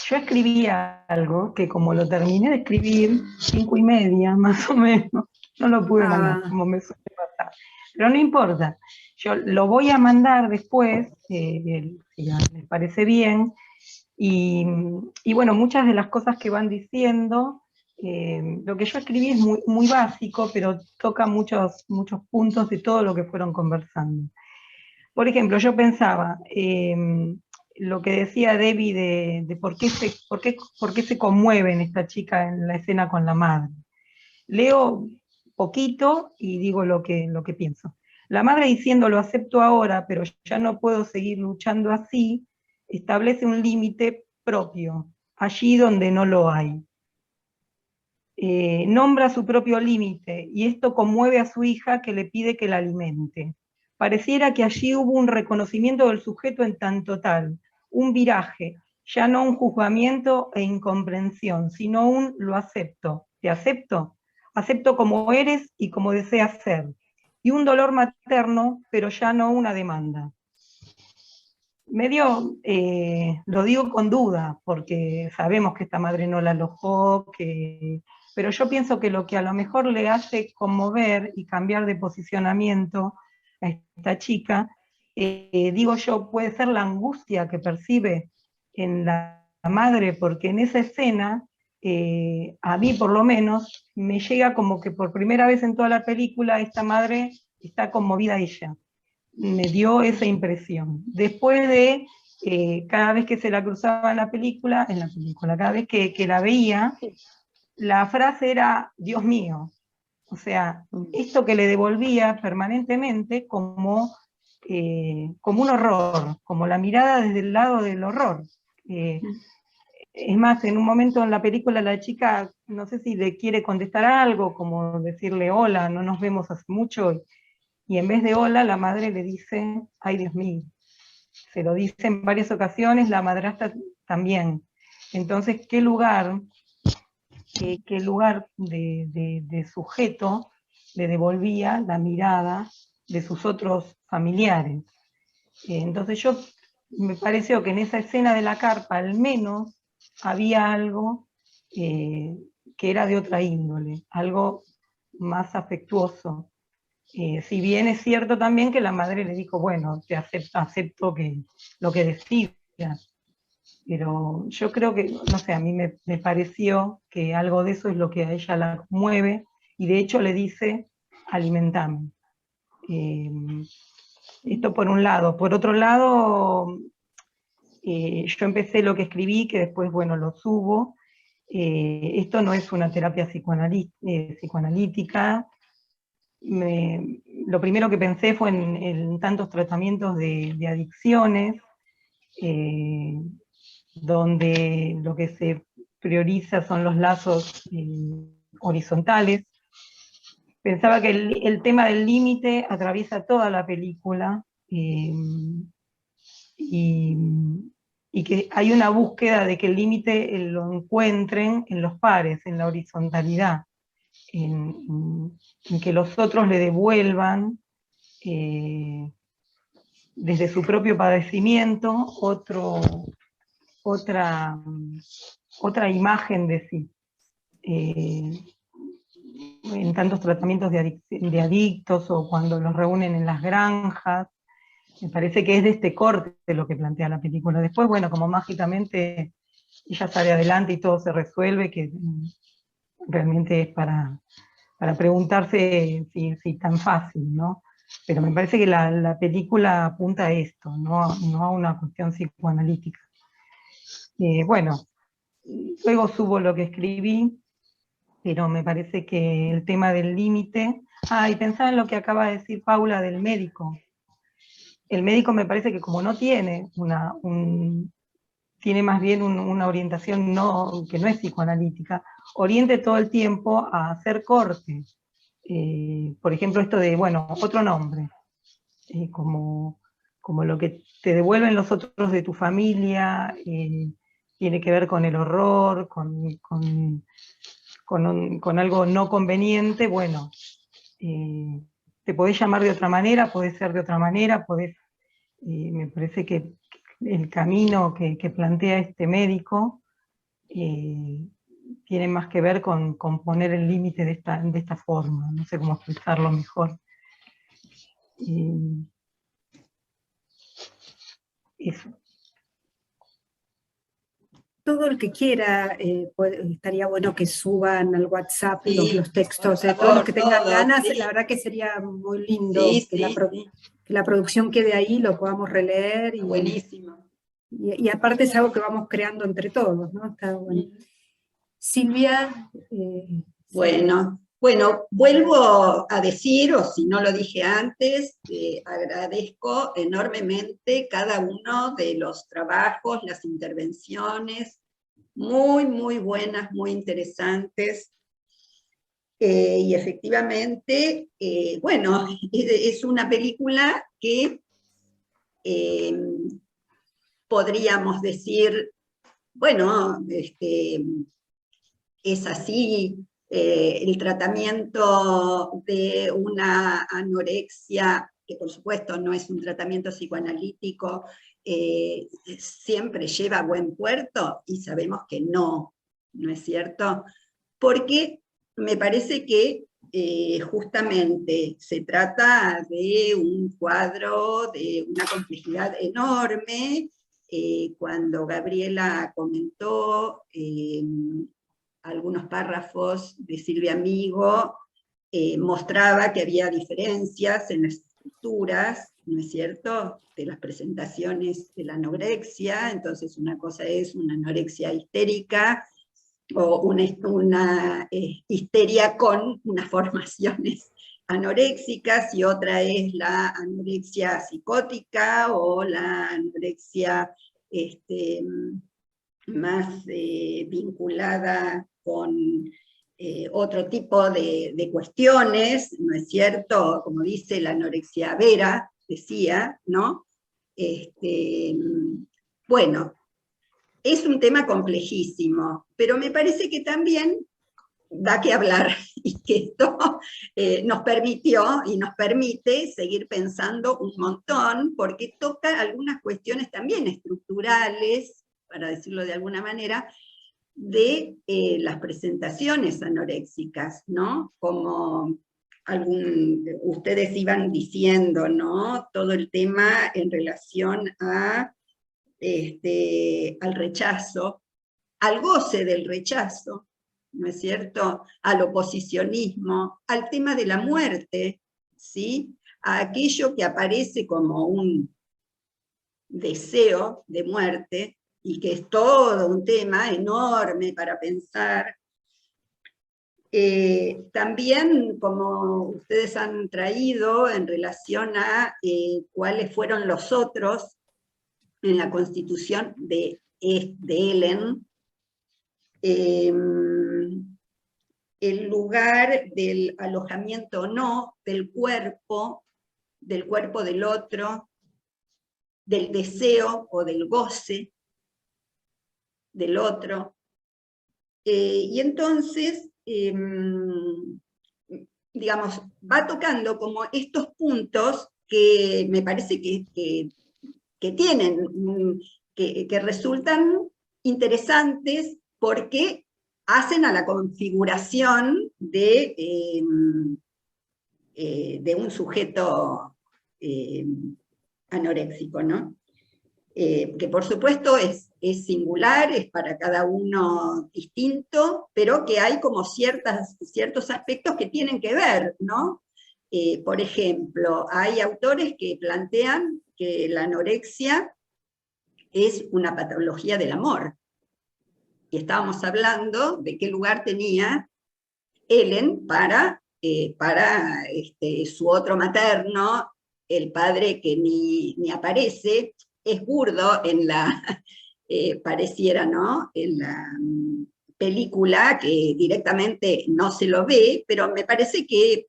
Yo escribí algo que, como lo terminé de escribir, 5:30 más o menos, no lo pude mandar, como me suele pasar. Pero no importa, yo lo voy a mandar después, si les parece bien. Y bueno, muchas de las cosas que van diciendo, lo que yo escribí es muy básico, pero toca muchos puntos de todo lo que fueron conversando. Por ejemplo, yo pensaba, lo que decía Debbie de por qué se conmueve en esta chica en la escena con la madre. Leo poquito y digo lo que pienso. La madre diciendo lo acepto ahora, pero ya no puedo seguir luchando así, establece un límite propio, allí donde no lo hay. Nombra su propio límite y esto conmueve a su hija que le pide que la alimente. Pareciera que allí hubo un reconocimiento del sujeto en tanto tal, un viraje, ya no un juzgamiento e incomprensión, sino un lo acepto. ¿Te acepto? Acepto como eres y como deseas ser. Y un dolor materno, pero ya no una demanda. Medio, lo digo con duda, porque sabemos que esta madre no la alojó, pero yo pienso que lo que a lo mejor le hace conmover y cambiar de posicionamiento a esta chica, digo yo, puede ser la angustia que percibe en la madre, porque en esa escena, a mí por lo menos, me llega como que por primera vez en toda la película esta madre está conmovida ella. Me dio esa impresión. Después de, cada vez que se la cruzaba en la película, cada vez que la veía, la frase era, Dios mío. O sea, esto que le devolvía permanentemente como un horror, como la mirada desde el lado del horror. Es más, en un momento en la película la chica, no sé si le quiere contestar algo, como decirle hola, no nos vemos hace mucho, y en vez de hola, la madre le dice, ay Dios mío. Se lo dice en varias ocasiones, la madrastra también. Entonces, ¿qué lugar de sujeto le devolvía la mirada de sus otros familiares? Entonces me pareció que en esa escena de la carpa, al menos, había algo que era de otra índole, algo más afectuoso. Si bien es cierto también que la madre le dijo, bueno, te acepto lo que decidas, pero yo creo que, no sé, a mí me pareció que algo de eso es lo que a ella la mueve, y de hecho le dice, alimentame. Esto por un lado. Por otro lado, yo empecé lo que escribí, que después, bueno, lo subo. Esto no es una terapia psicoanalítica. Lo primero que pensé fue en tantos tratamientos de adicciones, donde lo que se prioriza son los lazos horizontales. Pensaba que el tema del límite atraviesa toda la película, y que hay una búsqueda de que el límite lo encuentren en los pares, en la horizontalidad, en que los otros le devuelvan desde su propio padecimiento otra imagen de sí. En tantos tratamientos de adictos o cuando los reúnen en las granjas, me parece que es de este corte lo que plantea la película. Después, bueno, como mágicamente ella sale adelante y todo se resuelve, que realmente es para preguntarse si tan fácil, ¿no? Pero me parece que la película apunta a esto, no a una cuestión psicoanalítica. Bueno, luego subo lo que escribí, pero me parece que el tema del límite... y pensaba en lo que acaba de decir Paula del médico. El médico me parece que como no tiene tiene más bien una orientación que no es psicoanalítica, oriente todo el tiempo a hacer cortes. Por ejemplo, esto de, bueno, otro nombre, como lo que te devuelven los otros de tu familia, tiene que ver con el horror, con algo no conveniente, bueno, te podés llamar de otra manera, podés ser de otra manera, me parece que el camino que plantea este médico tiene más que ver con poner el límite de esta forma, no sé cómo expresarlo mejor. Eso. todo el que quiera, estaría bueno que suban al WhatsApp Sí, los textos, por todos los que favor, tengan todos, ganas, sí. la verdad que sería muy lindo Sí, que, sí, sí. que la producción quede ahí, lo podamos releer, Buenísimo. y aparte es algo que vamos creando entre todos, ¿no? Está bueno. Silvia. Bueno, vuelvo a decir, o si no lo dije antes, agradezco enormemente cada uno de los trabajos, las intervenciones, muy, muy buenas, muy interesantes. Y efectivamente, bueno, es una película que podríamos decir, bueno, es así, el tratamiento de una anorexia, que por supuesto no es un tratamiento psicoanalítico, siempre lleva a buen puerto, y sabemos que no, ¿no es cierto? Porque me parece que justamente se trata de un cuadro de una complejidad enorme. Cuando Gabriela comentó algunos párrafos de Silvia Amigo, mostraba que había diferencias en las estructuras, ¿no es cierto?, de las presentaciones de la anorexia. Entonces una cosa es una anorexia histérica, o una histeria con unas formaciones anoréxicas, y otra es la anorexia psicótica, o la anorexia más vinculada con otro tipo de cuestiones, ¿no es cierto? Como dice la anorexia vera, decía, ¿no? Bueno, es un tema complejísimo, pero me parece que también da que hablar, y que esto nos permitió y nos permite seguir pensando un montón, porque toca algunas cuestiones también estructurales, para decirlo de alguna manera, de las presentaciones anoréxicas, ¿no? Como ustedes iban diciendo, ¿no? Todo el tema en relación a al rechazo, al goce del rechazo, ¿no es cierto?, al oposicionismo, al tema de la muerte, ¿sí?, a aquello que aparece como un deseo de muerte, y que es todo un tema enorme para pensar. También, como ustedes han traído en relación a cuáles fueron los otros en la constitución de Ellen, el lugar del alojamiento o no del cuerpo del otro, del deseo o del goce del otro. Y entonces, digamos, va tocando como estos puntos que me parece que tienen, que resultan interesantes, porque hacen a la configuración de un sujeto anoréxico, ¿no? Que por supuesto es singular, es para cada uno distinto, pero que hay como ciertos aspectos que tienen que ver, ¿no? Por ejemplo, hay autores que plantean que la anorexia es una patología del amor. Y estábamos hablando de qué lugar tenía Ellen para su otro materno, el padre que ni aparece. Es burdo en la, pareciera, ¿no?, en la película, que directamente no se lo ve, pero me parece que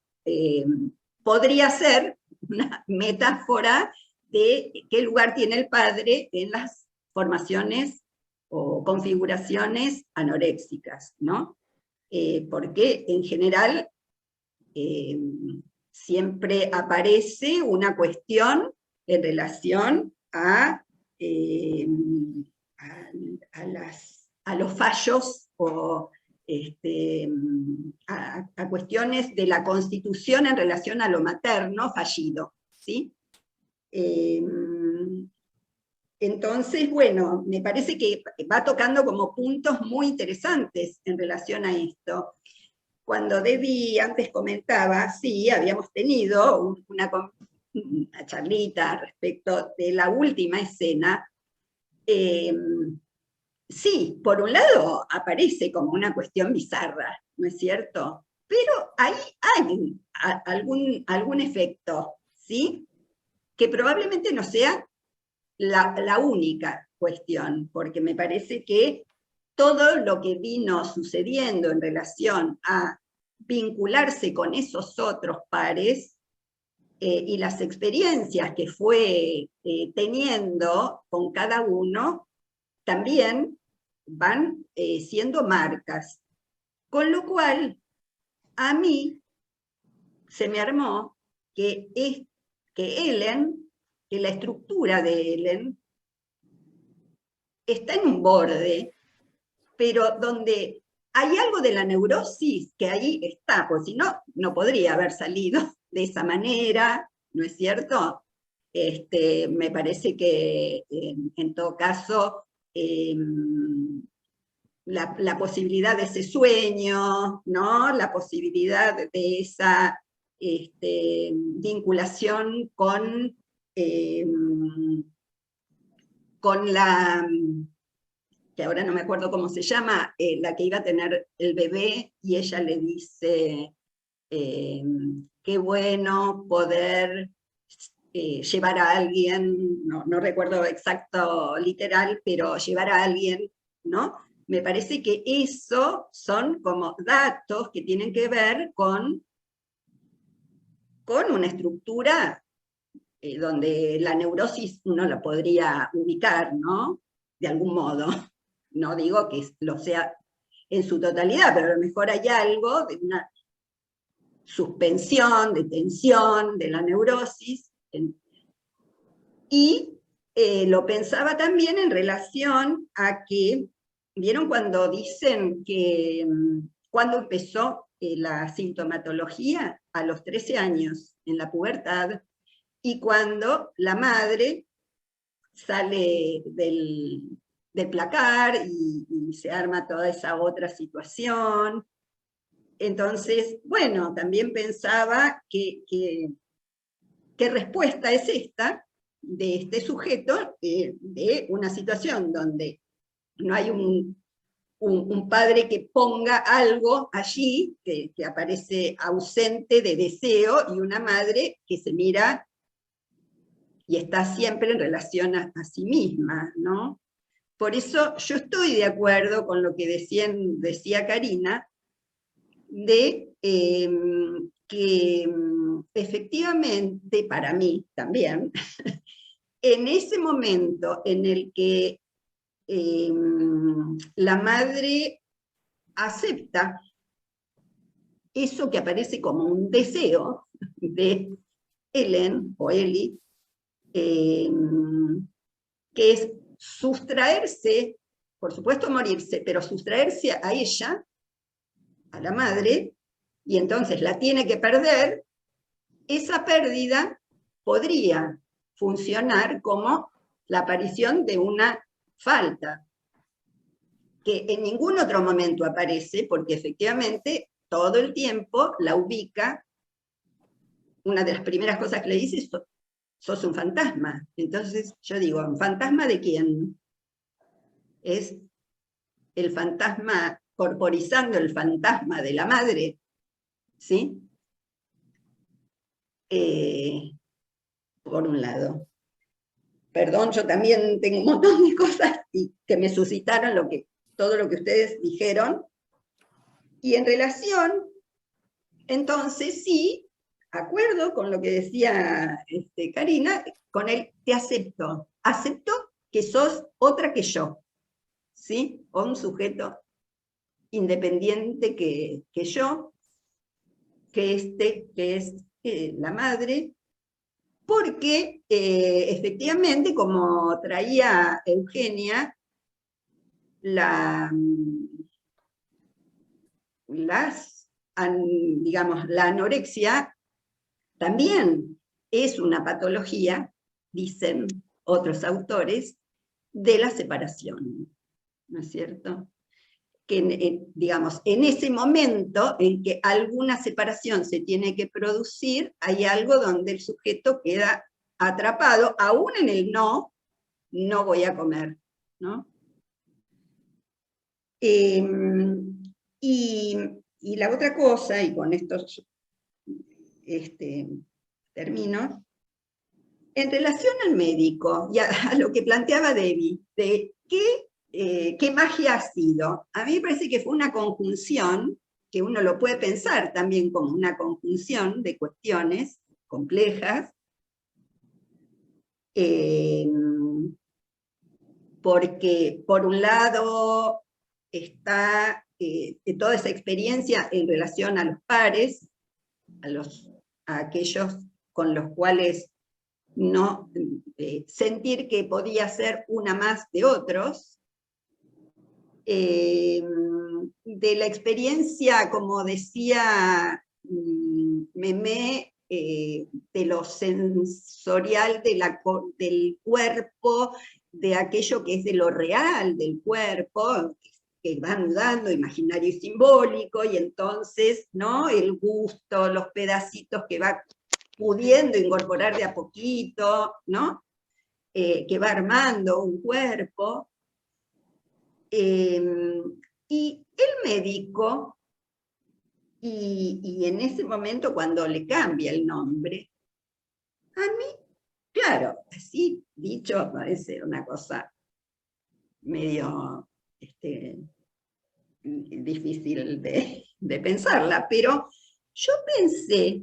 podría ser una metáfora de qué lugar tiene el padre en las formaciones o configuraciones anoréxicas, ¿no? Porque en general siempre aparece una cuestión en relación a los fallos, o a cuestiones de la constitución en relación a lo materno fallido, ¿sí? Entonces, bueno, me parece que va tocando como puntos muy interesantes en relación a esto. Cuando Debbie antes comentaba, sí, habíamos tenido una charlita respecto de la última escena. Sí, por un lado aparece como una cuestión bizarra, ¿no es cierto? Pero ahí hay algún efecto, ¿sí? Que probablemente no sea la única cuestión, porque me parece que todo lo que vino sucediendo en relación a vincularse con esos otros pares y las experiencias que fue teniendo con cada uno, también van siendo marcas. Con lo cual, a mí se me armó que Ellen, que la estructura de Ellen está en un borde, pero donde hay algo de la neurosis que ahí está, pues si no, no podría haber salido de esa manera, ¿no es cierto? Me parece que en todo caso la posibilidad de ese sueño, ¿no? La posibilidad de esa vinculación con la, que ahora no me acuerdo cómo se llama, la que iba a tener el bebé, y ella le dice, qué bueno poder llevar a alguien, no recuerdo exacto literal, pero llevar a alguien, ¿no? Me parece que eso son como datos que tienen que ver con una estructura donde la neurosis uno la podría ubicar, ¿no? De algún modo. No digo que lo sea en su totalidad, pero a lo mejor hay algo de una suspensión, de tensión, de la neurosis. Y lo pensaba también en relación a que, ¿vieron cuando dicen que cuando empezó la sintomatología? A los 13 años, en la pubertad, y cuando la madre sale del placar y se arma toda esa otra situación. Entonces, bueno, también pensaba qué respuesta es esta de este sujeto de una situación donde no hay un padre que ponga algo allí, que aparece ausente de deseo, y una madre que se mira y está siempre en relación a sí misma, ¿no? Por eso yo estoy de acuerdo con lo que decía Karina, de que efectivamente, para mí también, en ese momento en el que la madre acepta eso que aparece como un deseo de Ellen o Ellie, que es sustraerse, por supuesto morirse, pero sustraerse a ella, a la madre, y entonces la tiene que perder. Esa pérdida podría funcionar como la aparición de una falta, que en ningún otro momento aparece, porque efectivamente todo el tiempo la ubica. Una de las primeras cosas que le dice es: sos un fantasma. Entonces yo digo, ¿un fantasma de quién? ¿Es el fantasma corporizando el fantasma de la madre? ¿Sí? Por un lado. Perdón, yo también tengo un montón de cosas que me suscitaron todo lo que ustedes dijeron. Y en relación, entonces sí, acuerdo con lo que decía Karina, con el te acepto. Acepto que sos otra que yo, ¿sí? O un sujeto independiente que yo, que es la madre, porque efectivamente, como traía Eugenia, digamos, la anorexia también es una patología, dicen otros autores, de la separación, ¿no es cierto? Que, digamos, en ese momento en que alguna separación se tiene que producir, hay algo donde el sujeto queda atrapado, aún en el no voy a comer, ¿no? Y la otra cosa, y con esto termino, en relación al médico, y a lo que planteaba Debbie, de qué magia ha sido. A mí me parece que fue una conjunción, que uno lo puede pensar también como una conjunción de cuestiones complejas, porque por un lado está toda esa experiencia en relación a los pares, a aquellos con los cuales no sentir que podía ser una más de otros, de la experiencia, como decía Memé, de lo sensorial del cuerpo, de aquello que es de lo real del cuerpo, que va anudando, imaginario y simbólico, y entonces, ¿no?, el gusto, los pedacitos que va pudiendo incorporar de a poquito, ¿no?, que va armando un cuerpo. Y el médico, y en ese momento cuando le cambia el nombre, a mí, claro, así dicho, parece una cosa medio difícil de pensarla, pero yo pensé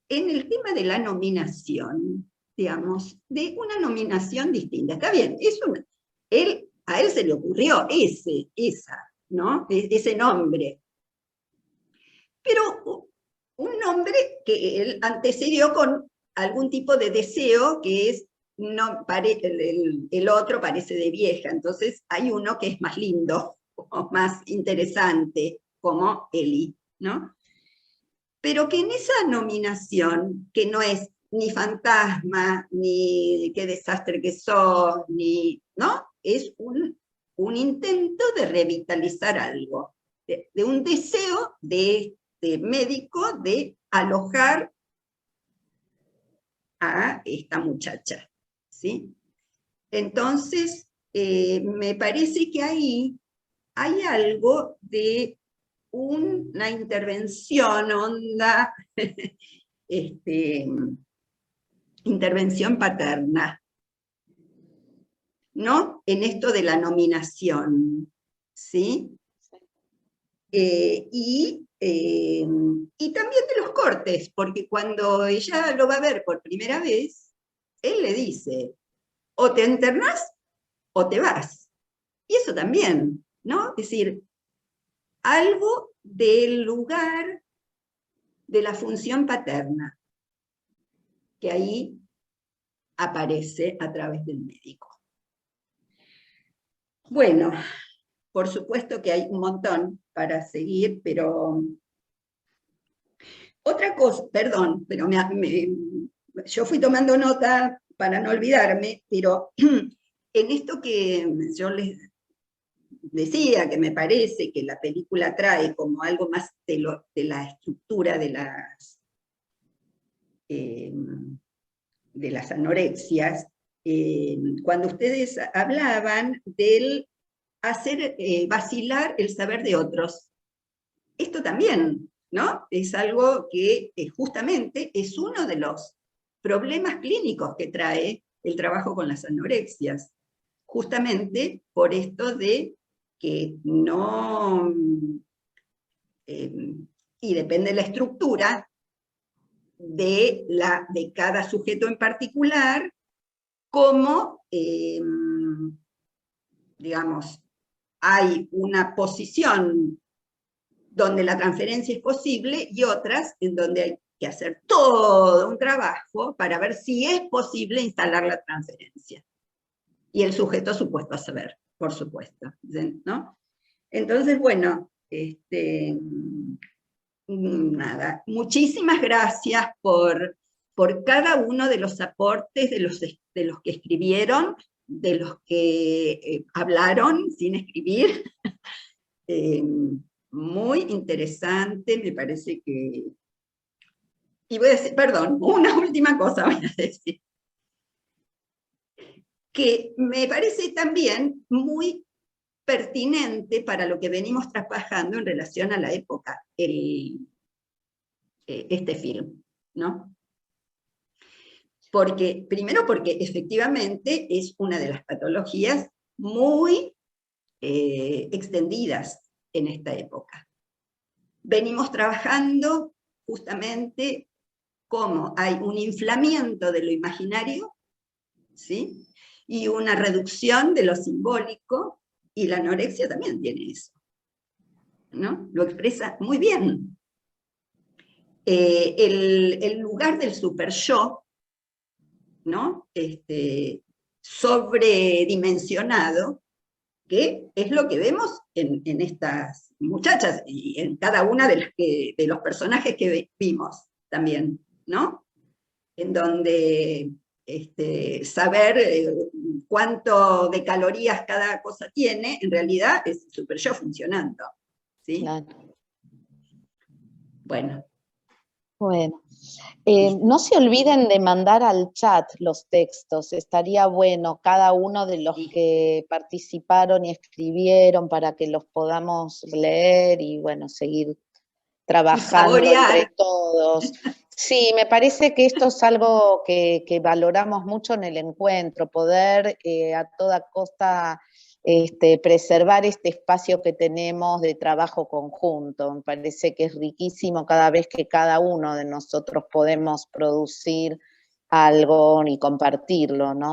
en el tema de la nominación, digamos, de una nominación distinta. Está bien, a él se le ocurrió ¿no?, ese nombre, pero un nombre que él antecedió con algún tipo de deseo que es, no, el otro parece de vieja, entonces hay uno que es más lindo, o más interesante, como Eli, ¿no? Pero que en esa nominación, que no es ni fantasma, ni qué desastre que sos, ni, ¿no?, es un intento de revitalizar algo, de un deseo de médico de alojar a esta muchacha, ¿sí? Entonces, me parece que ahí hay algo de una intervención, onda, intervención paterna, ¿no?, en esto de la nominación, ¿sí? Y también de los cortes, porque cuando ella lo va a ver por primera vez, él le dice, o te internás o te vas. Y eso también, ¿no? Es decir, algo del lugar de la función paterna, que ahí aparece a través del médico. Bueno, por supuesto que hay un montón para seguir, pero otra cosa, perdón, pero yo fui tomando nota para no olvidarme, pero en esto que yo les decía, que me parece que la película trae como algo más de la estructura de las anorexias, cuando ustedes hablaban del hacer vacilar el saber de otros. Esto también, ¿no?, es algo que justamente es uno de los problemas clínicos que trae el trabajo con las anorexias, justamente por esto de que no, y depende de la estructura de cada sujeto en particular, cómo, digamos, hay una posición donde la transferencia es posible y otras en donde hay que hacer todo un trabajo para ver si es posible instalar la transferencia. Y el sujeto supuesto a saber, por supuesto, ¿no? Entonces, bueno, nada, muchísimas gracias por cada uno de los aportes de los que escribieron. de los que hablaron sin escribir. Muy interesante, me parece que... Y voy a decir, perdón, una última cosa voy a decir. Que me parece también muy pertinente para lo que venimos trabajando en relación a la época, este film, ¿no? Primero porque efectivamente es una de las patologías muy extendidas en esta época. Venimos trabajando justamente cómo hay un inflamiento de lo imaginario, ¿sí? Y una reducción de lo simbólico, y la anorexia también tiene eso, ¿no? Lo expresa muy bien. El lugar del super yo, ¿no? Sobredimensionado, que es lo que vemos en estas muchachas, y en cada una de los personajes que vimos también, ¿no? En donde saber cuánto de calorías cada cosa tiene, en realidad es el super yo funcionando, ¿sí? Claro. Bueno. Bueno, no se olviden de mandar al chat los textos, estaría bueno cada uno de los que participaron y escribieron para que los podamos leer y bueno, seguir trabajando entre todos. Sí, me parece que esto es algo que valoramos mucho en el encuentro, poder a toda costa preservar este espacio que tenemos de trabajo conjunto. Me parece que es riquísimo cada vez que cada uno de nosotros podemos producir algo y compartirlo, ¿no?